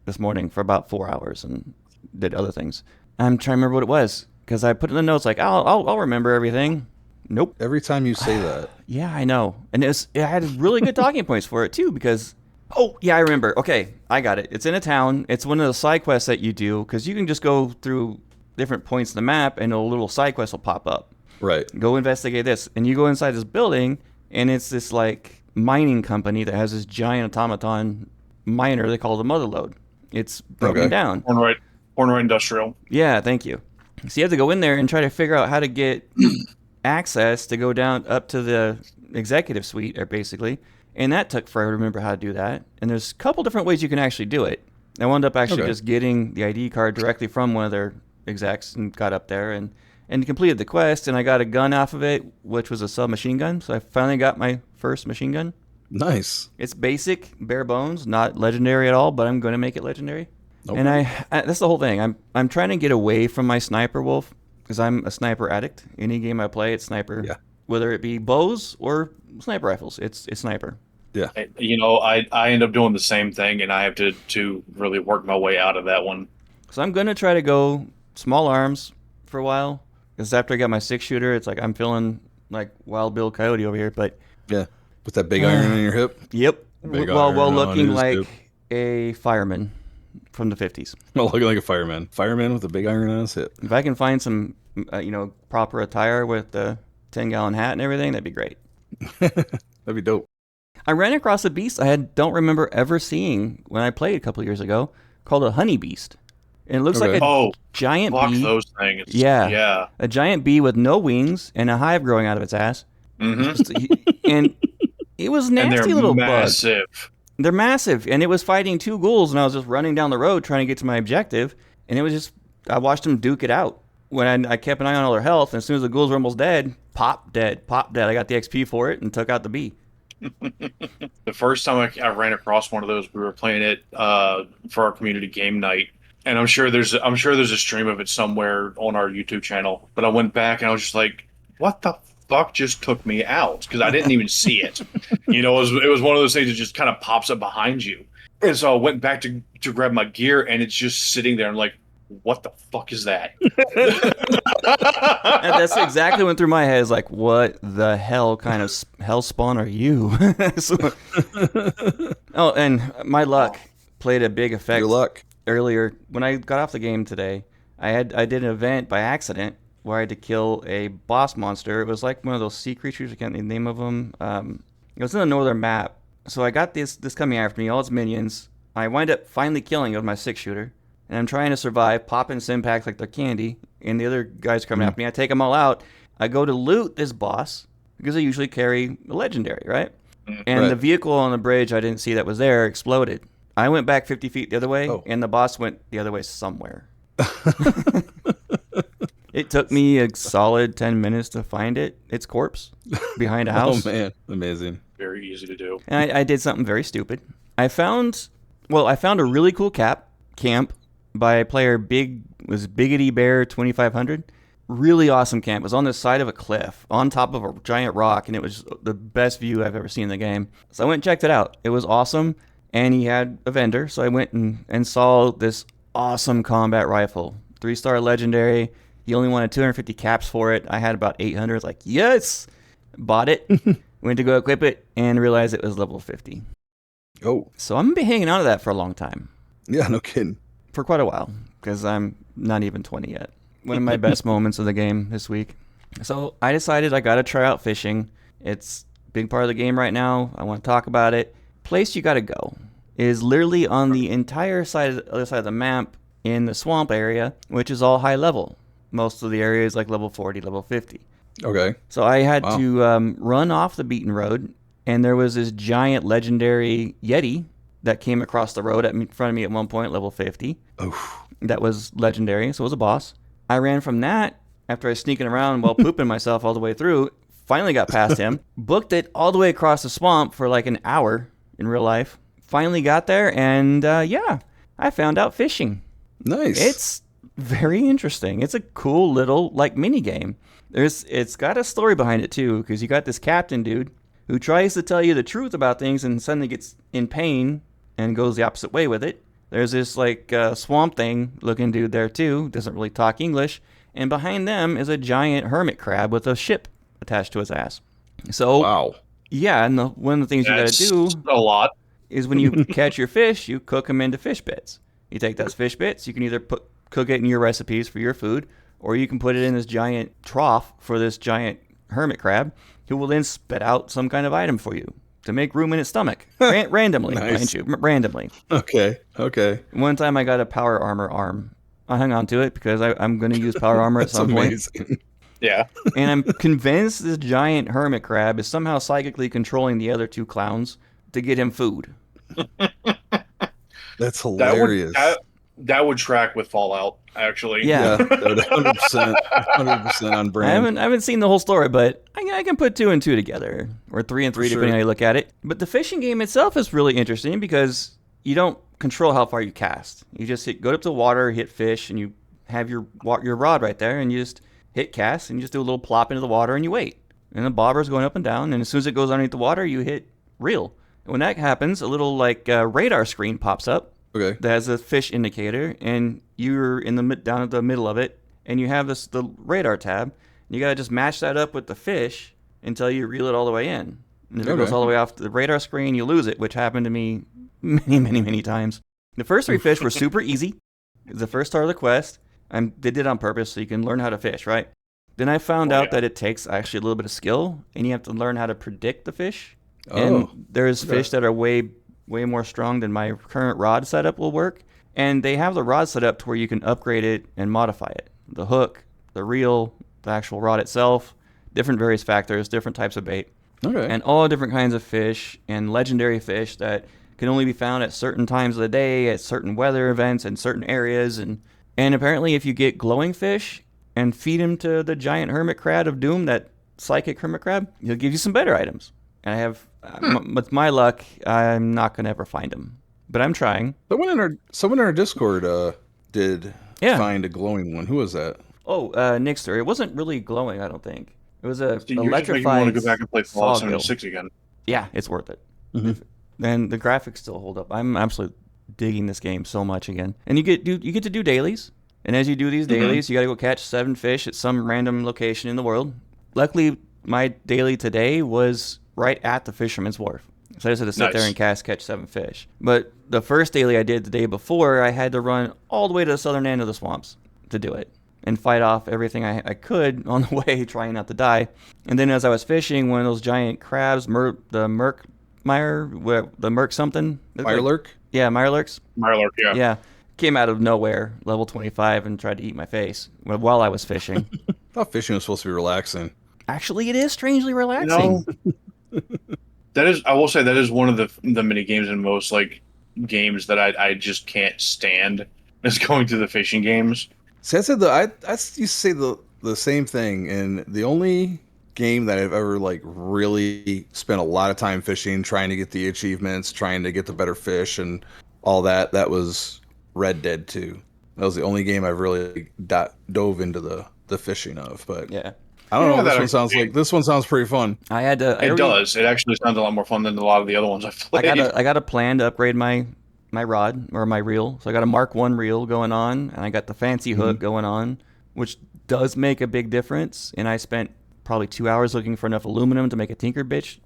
this morning, for about 4 hours and did other things. I'm trying to remember what it was because I put in the notes like, I'll remember everything. Nope. Every time you say that. Yeah, I know. And it had really good talking points for it, too, because... Oh, yeah, I remember. Okay, I got it. It's in a town. It's one of the side quests that you do, because you can just go through different points in the map, and a little side quest will pop up. Right. Go investigate this. And you go inside this building, and it's this, like, mining company that has this giant automaton miner they call the Motherload. It's broken down. Ornroyd Industrial. Yeah, thank you. So you have to go in there and try to figure out how to get... access to go down up to the executive suite, basically, And that took forever to remember how to do that. And there's a couple different ways you can actually do it. I wound up actually just getting the ID card directly from one of their execs and got up there and completed the quest. And I got a gun off of it, which was a submachine gun. So I finally got my first machine gun. Nice. It's basic, bare bones, not legendary at all, but I'm going to make it legendary. Okay. And I that's the whole thing. I'm trying to get away from my sniper, Wolf, because I'm a sniper addict. Any game I play, it's sniper. Yeah. Whether it be bows or sniper rifles, it's sniper. Yeah. I end up doing the same thing, and I have to really work my way out of that one. So I'm going to try to go small arms for a while, because after I got my 6-shooter, it's like I'm feeling like Wild Bill Coyote over here. But yeah, with that big iron on your hip. Yep. While looking like a fireman from the 50s. Well, looking like a fireman. Fireman with a big iron on his hip. If I can find some, proper attire with the 10-gallon hat and everything, that'd be great. That'd be dope. I ran across a beast I don't remember ever seeing when I played a couple of years ago, called a honey beast. And it looks like a giant bee. Those things. Yeah. A giant bee with no wings and a hive growing out of its ass. Mm-hmm. And it was nasty little massive. Bug. They're massive. And it was fighting 2 ghouls, and I was just running down the road trying to get to my objective. And it was just, I watched them duke it out. When I kept an eye on all their health, and as soon as the ghouls were almost dead, pop dead. I got the XP for it and took out the bee. The first time I ran across one of those, we were playing it for our community game night, and I'm sure there's a stream of it somewhere on our YouTube channel. But I went back and I was just like, "What the fuck just took me out?" Because I didn't even see it. It was one of those things that just kind of pops up behind you. And so I went back to grab my gear, and it's just sitting there. I'm like, what the fuck is that? And that's exactly what went through my head. Is like, what the hell kind of hell spawn are you? And my luck played a big effect. Your luck. Earlier, when I got off the game today, I did an event by accident where I had to kill a boss monster. It was like one of those sea creatures. I can't remember the name of them. It was in the northern map. So I got this coming after me, all its minions. I wind up finally killing it with my 6-shooter. And I'm trying to survive, popping Simpacts like they're candy, and the other guys coming after me. I take them all out. I go to loot this boss, because I usually carry a legendary, right? And the vehicle on the bridge I didn't see that was there exploded. I went back 50 feet the other way, and the boss went the other way somewhere. It took me a solid 10 minutes to find its corpse behind a house. Oh, man. Amazing. Very easy to do. And I did something very stupid. I found a really cool camp by a player Biggity Bear 2500. Really awesome camp. It was on the side of a cliff, on top of a giant rock, and it was the best view I've ever seen in the game. So I went and checked it out. It was awesome, and he had a vendor, so I went and saw this awesome combat rifle. 3-star legendary. He only wanted 250 caps for it. I had about 800. I was like, yes! Bought it. Went to go equip it, and realized it was level 50. Oh. So I'm going to be hanging on to that for a long time. Yeah, no kidding. For quite a while, because I'm not even 20 yet. One of my best moments of the game this week. So I decided I got to try out fishing. It's a big part of the game right now. I want to talk about it. Place you got to go is literally on the entire other side of the map in the swamp area, which is all high level. Most of the area is like level 40, level 50. Okay. So I had to run off the beaten road, and there was this giant legendary Yeti that came across the road in front of me at one point, level 50. Oof. That was legendary, so it was a boss. I ran from that after I was sneaking around while pooping myself all the way through. Finally got past him. Booked it all the way across the swamp for like an hour in real life. Finally got there, and I found out fishing. Nice. It's very interesting. It's a cool little mini game. It's got a story behind it too, because you got this captain dude who tries to tell you the truth about things and suddenly gets in pain and goes the opposite way with it. There's this swamp thing looking dude there too, doesn't really talk English, and behind them is a giant hermit crab with a ship attached to his ass. So wow. Yeah, and one of the things you gotta do a lot is when you catch your fish, you cook them into fish bits. You take those fish bits, you can either cook it in your recipes for your food, or you can put it in this giant trough for this giant hermit crab, who will then spit out some kind of item for you to make room in its stomach. Randomly, mind you. Randomly. Okay. One time I got a power armor arm. I hung on to it because I'm going to use power armor at some point. Yeah. And I'm convinced this giant hermit crab is somehow psychically controlling the other two clowns to get him food. That's hilarious. That would track with Fallout, actually. Yeah, that would 100% on brand. I haven't seen the whole story, but I can put 2 and 2 together, or 3 and 3, depending on how you look at it. But the fishing game itself is really interesting because you don't control how far you cast. You just go up to the water, hit fish, and you have your rod right there, and you just hit cast, and you just do a little plop into the water, and you wait. And the bobber's going up and down, and as soon as it goes underneath the water, you hit reel. And when that happens, a little radar screen pops up. Okay. That has a fish indicator, and you're down at the middle of it, and you have the radar tab. And you gotta just match that up with the fish until you reel it all the way in. And if it goes all the way off the radar screen, you lose it, which happened to me many, many, many times. The first 3 fish were super easy. It was the first part of the quest. They did it on purpose so you can learn how to fish, right? Then I found out that it takes actually a little bit of skill, and you have to learn how to predict the fish. And there's fish that are way more strong than my current rod setup will work. And they have the rod set up to where you can upgrade it and modify it. The hook, the reel, the actual rod itself, different various factors, different types of bait. Okay. And all different kinds of fish and legendary fish that can only be found at certain times of the day, at certain weather events, in certain areas. And apparently if you get glowing fish and feed them to the giant hermit crab of doom, that psychic hermit crab, he'll give you some better items. And I have, with my luck, I'm not going to ever find them. But I'm trying. Someone in our Discord did find a glowing one. Who was that? Oh, Nixter. It wasn't really glowing, I don't think. It was a You're electrified. just making me want to go back and play Fallout fog hill. 76 again. Yeah, it's worth it. Mm-hmm. And the graphics still hold up. I'm absolutely digging this game so much again. And you get to do dailies. And as you do these dailies, you got to go catch 7 fish at some random location in the world. Luckily, my daily today was right at the Fisherman's Wharf. So I just had to sit there and catch 7 fish. But the first daily I did the day before, I had to run all the way to the southern end of the swamps to do it and fight off everything I could on the way, trying not to die. And then as I was fishing, one of those giant crabs, the Merc something. Mirelurk? Yeah, Mirelurks. Mirelurk, yeah. Yeah. Came out of nowhere, level 25, and tried to eat my face while I was fishing. I thought fishing was supposed to be relaxing. Actually, it is strangely relaxing. I will say that is one of the mini games in most games that I just can't stand is going through the fishing games. See, I said I used to say the same thing, and the only game that I've ever really spent a lot of time fishing, trying to get the achievements, trying to get the better fish, and all that was Red Dead 2. That was the only game I've really dove into the fishing of. But yeah. I don't know. This one sounds pretty fun. It does. It actually sounds a lot more fun than a lot of the other ones I've played. I got a plan to upgrade my rod or my reel. So I got a Mark 1 reel going on, and I got the fancy hook going on, which does make a big difference. And I spent probably 2 hours looking for enough aluminum to make a bench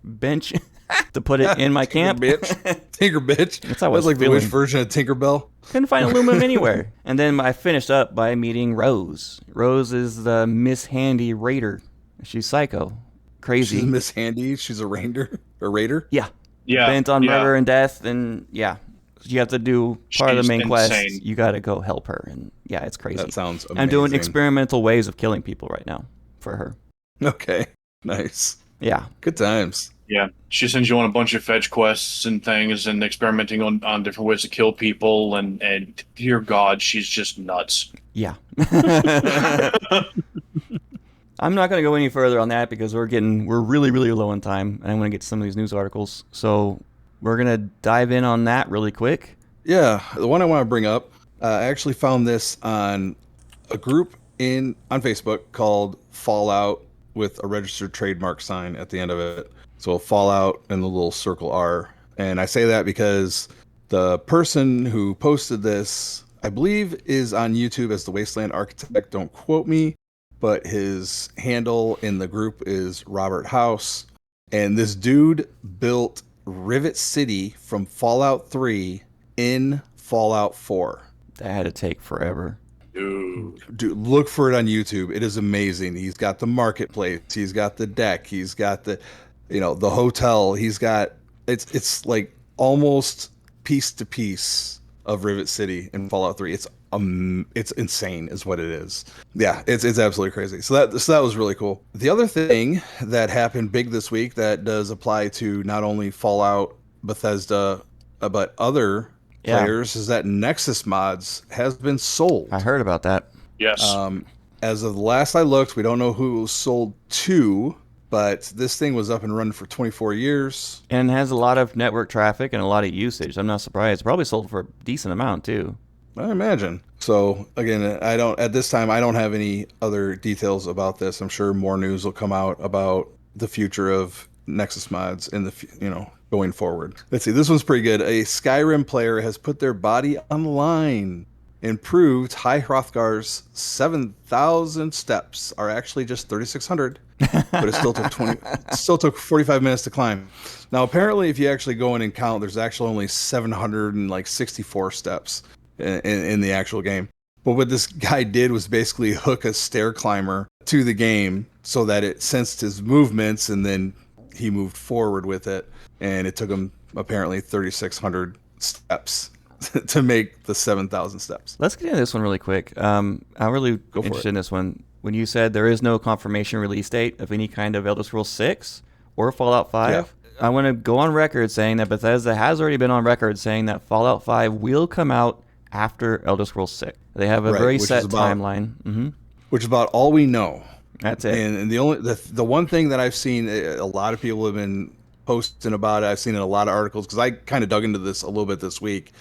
to put it in my camp. Tinker bitch. That's how I was like feeling. the Wish version of Tinkerbell. Couldn't find aluminum anywhere. And then I finished up by meeting Rose. Rose is the Miss Handy Raider. She's psycho. Crazy. She's Miss Handy. She's a raider. Yeah. Yeah. Bent on murder and death. And yeah. You have to do part of the main quest. You got to go help her. And yeah, it's crazy. That sounds amazing. I'm doing experimental ways of killing people right now for her. Okay. Nice. Yeah. Good times. Yeah. She sends you on a bunch of fetch quests and things and experimenting on different ways to kill people. And dear God, she's just nuts. Yeah. I'm not going to go any further on that because we're really, really low on time. And I'm going to get to some of these news articles. So we're going to dive in on that really quick. Yeah. The one I want to bring up, I actually found this on a group on Facebook called Fallout with a registered trademark sign at the end of it. So Fallout and the little circle R. And I say that because the person who posted this, I believe, is on YouTube as the Wasteland Architect. Don't quote me, but his handle in the group is Robert House. And this dude built Rivet City from Fallout 3 in Fallout 4. That had to take forever. Dude, look for it on YouTube. It is amazing. He's got the marketplace. He's got the deck. He's got the hotel. He's got it's like almost piece to piece of Rivet City in Fallout 3. It's it's insane is what it is. Yeah, it's absolutely crazy. So that was really cool. The other thing that happened big this week that does apply to not only Fallout, Bethesda, but other players is that Nexus mods has been sold. I heard about that. Yes. As of the last I looked, we don't know who it was sold to, but this thing was up and running for 24 years. And has a lot of network traffic and a lot of usage. I'm not surprised. Probably sold for a decent amount, too. I imagine. So, again, at this time, I don't have any other details about this. I'm sure more news will come out about the future of Nexus mods in the, going forward. Let's see. This one's pretty good. A Skyrim player has put their body on the line and proved High Hrothgar's 7,000 steps are actually just 3,600, but it still took 45 minutes to climb. Now, apparently, if you actually go in and count, there's actually only 764 steps in the actual game. But what this guy did was basically hook a stair climber to the game so that it sensed his movements, and then he moved forward with it, and it took him apparently 3,600 steps to make the 7,000 steps. Let's get into this one really quick. I'm really interested in this one. When you said there is no confirmation release date of any kind of Elder Scrolls 6 or Fallout 5, I want to go on record saying that Bethesda has already been on record saying that Fallout 5 will come out after Elder Scrolls 6. They have a very set timeline. Which is about all we know. That's it. And the one thing that I've seen, a lot of people have been posting about it. I've seen in a lot of articles, because I kind of dug into this a little bit this week.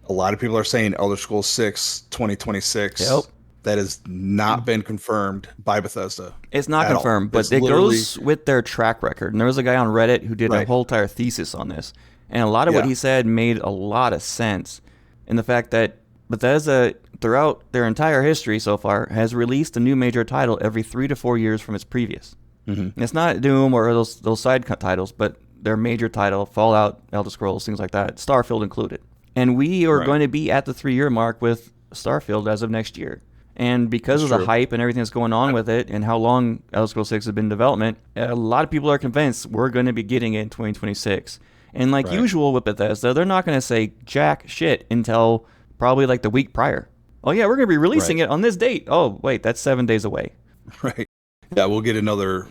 A lot of people are saying Elder Scrolls 6 2026. Yep. That has not been confirmed by Bethesda. It's not confirmed, but it goes with their track record. And there was a guy on Reddit who did a whole entire thesis on this. And a lot of what he said made a lot of sense in the fact that Bethesda, throughout their entire history so far, has released a new major title every 3 to 4 years from its previous. And it's not Doom or those side titles, but their major title, Fallout, Elder Scrolls, things like that, Starfield included. And we are going to be at the 3-year mark with Starfield as of next year. And because of the hype and everything that's going on with it and how long Elder Scrolls 6 has been in development, a lot of people are convinced we're going to be getting it in 2026. And like usual with Bethesda, they're not going to say jack shit until probably like the week prior. Oh yeah, we're going to be releasing it on this date. Oh wait, that's 7 days away. Right. Yeah, we'll get another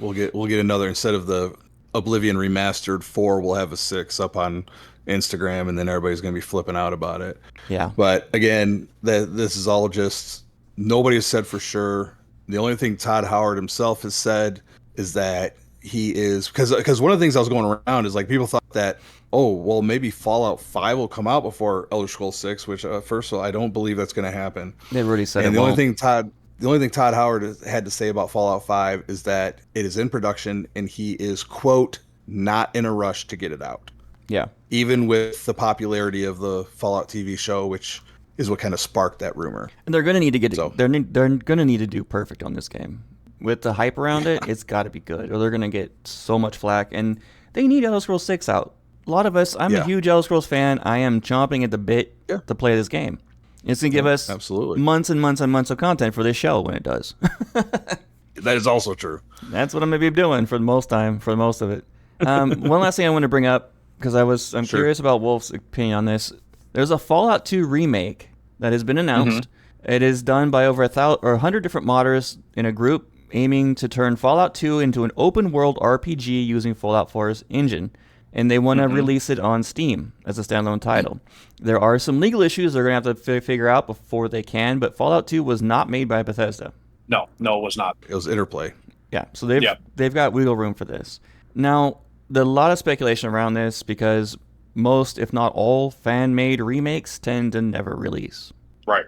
instead of the Oblivion remastered 4, we'll have a 6 up on Instagram, and then everybody's going to be flipping out about it. Yeah. But again, this is all just, nobody has said for sure. The only thing Todd Howard himself has said is that he is, because one of the things I was going around is like people thought that, oh, well, maybe Fallout 5 will come out before Elder Scrolls 6, which first of all, I don't believe that's going to happen. They've already said and it the won't. only thing Todd Howard had to say about Fallout 5 is that it is in production and he is, quote, not in a rush to get it out. Yeah. Even with the popularity of the Fallout TV show, which is what kind of sparked that rumor. And they're going to need to get it. They're going to need to do perfect on this game. With the hype around it, it's got to be good, or they're going to get so much flack. And they need Elder Scrolls 6 out. A lot of us, I'm a huge Elder Scrolls fan. I am chomping at the bit to play this game. It's going to give us months and months and months of content for this show when it does. That is also true. That's what I'm going to be doing for most of it. One last thing I want to bring up, because I'm curious about Wolf's opinion on this. There's a Fallout 2 remake that has been announced. It is done by over 100 different modders in a group aiming to turn Fallout 2 into an open world RPG using Fallout 4's engine. And they want to release it on Steam as a standalone title. There are some legal issues they're going to have to figure out before they can, but Fallout 2 was not made by Bethesda. No, it was not. It was Interplay. Yeah, so they've got wiggle room for this. Now, there's a lot of speculation around this because most, if not all, fan-made remakes tend to never release. Right.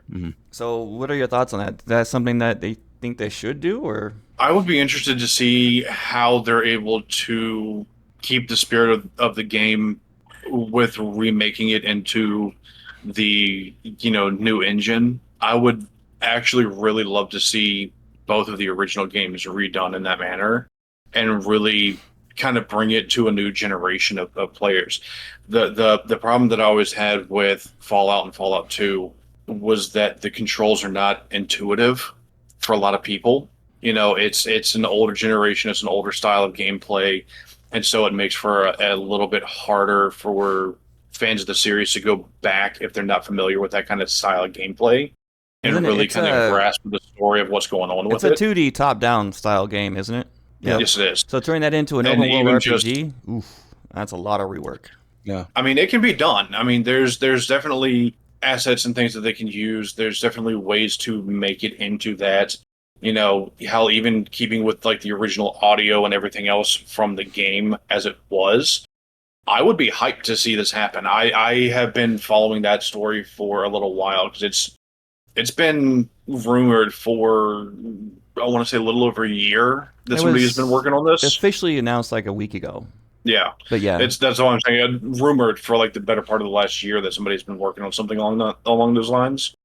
So what are your thoughts on that? Is that something that they think they should do, or? I would be interested to see how they're able to keep the spirit of the game with remaking it into the new engine. I would actually really love to see both of the original games redone in that manner and really kind of bring it to a new generation of players. The problem that I always had with Fallout and Fallout 2 was that the controls are not intuitive for a lot of people. It's an older generation, it's an older style of gameplay, and so it makes for a little bit harder for fans of the series to go back if they're not familiar with that kind of style of gameplay. and really kind of grasp the story of what's going on with it. It's a 2D top-down style game, isn't it? Yeah. Yes, it is. So turning that into an open world RPG, that's a lot of rework. Yeah. I mean, it can be done. I mean, there's definitely assets and things that they can use. There's definitely ways to make it into that. You know, how even keeping with like the original audio and everything else from the game as it was, I would be hyped to see this happen. I have been following that story for a little while because it's been rumored for, I want to say, a little over a year that somebody has been working on this. Officially announced like a week ago. Yeah, but yeah, that's all I'm saying. Rumored for like the better part of the last year that somebody's been working on something along those lines.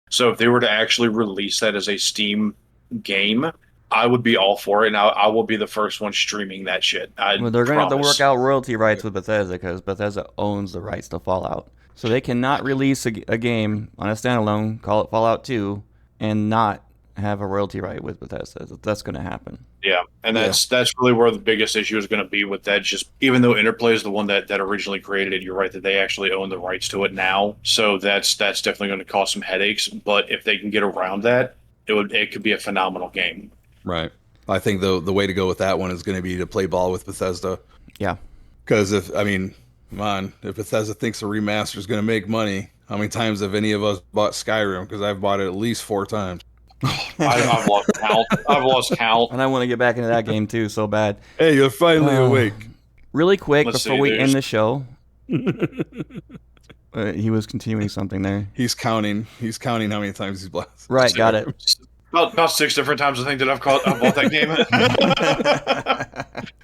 So if they were to actually release that as a Steam game, I would be all for it, and I will be the first one streaming that shit. Well, they're going to have to work out royalty rights with Bethesda because Bethesda owns the rights to Fallout. So they cannot release a game on a standalone, call it Fallout 2, and not have a royalty right with Bethesda. That's going to happen. Yeah, and that's really where the biggest issue is going to be with that. Just even though Interplay is the one that originally created it, you're right that they actually own the rights to it now. So that's definitely going to cause some headaches. But if they can get around that, it could be a phenomenal game. Right. I think the way to go with that one is going to be to play ball with Bethesda. Yeah. Because if Bethesda thinks a remaster is going to make money, how many times have any of us bought Skyrim? Because I've bought it at least 4 times. I've lost count. I've lost count. And I want to get back into that game too, so bad. Hey, you're finally awake. Really quick, before we end the show. He was continuing something there. He's counting how many times he's blasted. Right, got it. About 6 different times I think that I've bought that game.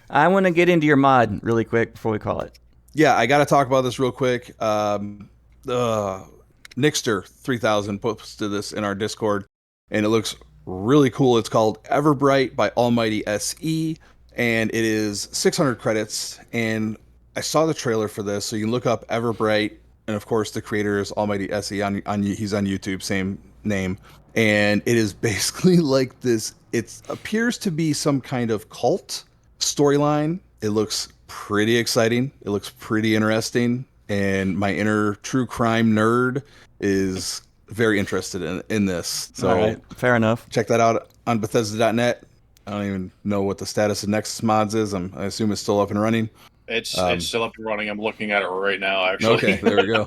I want to get into your mod really quick before we call it. Yeah, I got to talk about this real quick. Nixter3000 posted this in our Discord, and it looks really cool. It's called Everbright by Almighty SE, and it is 600 credits. And I saw the trailer for this, so you can look up Everbright, and of course the creator is Almighty SE. He's on YouTube, same name. And it is basically like this. It appears to be some kind of cult storyline. It looks pretty exciting. It looks pretty interesting. And my inner true crime nerd is very interested in this. So all right, fair enough. Check that out on Bethesda.net. I don't even know what the status of Nexus Mods is. I assume it's still up and running. It's still up and running. I'm looking at it right now, actually. Okay, there we go.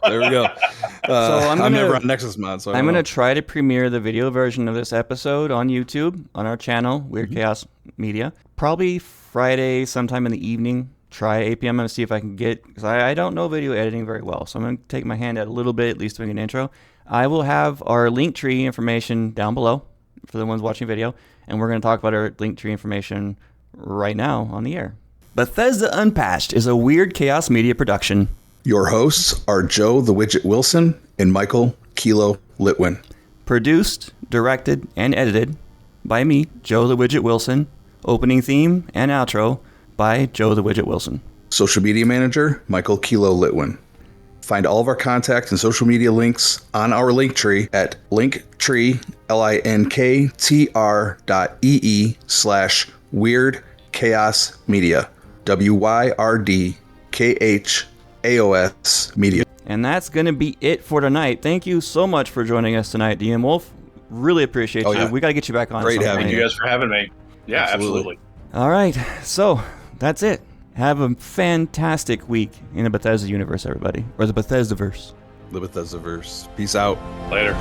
So I'm never on Nexus Mod, so I'm going to try to premiere the video version of this episode on YouTube, on our channel, Weird Chaos Media. Probably Friday sometime in the evening. Try 8 p.m. and see if I can get, because I don't know video editing very well, so I'm going to take my hand out a little bit, at least doing an intro. I will have our Linktree information down below for the ones watching video, and we're going to talk about our Linktree information right now on the air. Bethesda Unpatched is a Weird Chaos Media production. Your hosts are Joe the Widget Wilson and Michael Kilo Litwin. Produced, directed, and edited by me, Joe the Widget Wilson. Opening theme and outro by Joe the Widget Wilson. Social media manager, Michael Kilo Litwin. Find all of our contact and social media links on our Linktree at linktree, linktr.ee/Weird Chaos Media. WYRDKHAOS Media. And that's going to be it for tonight. Thank you so much for joining us tonight, DM Wolfe. Really appreciate you. Yeah. We got to get you back on. Great having you guys for having me. Yeah, absolutely. All right. So that's it. Have a fantastic week in the Bethesda universe, everybody. Or the Bethesdaverse. The Bethesdaverse. Peace out. Later.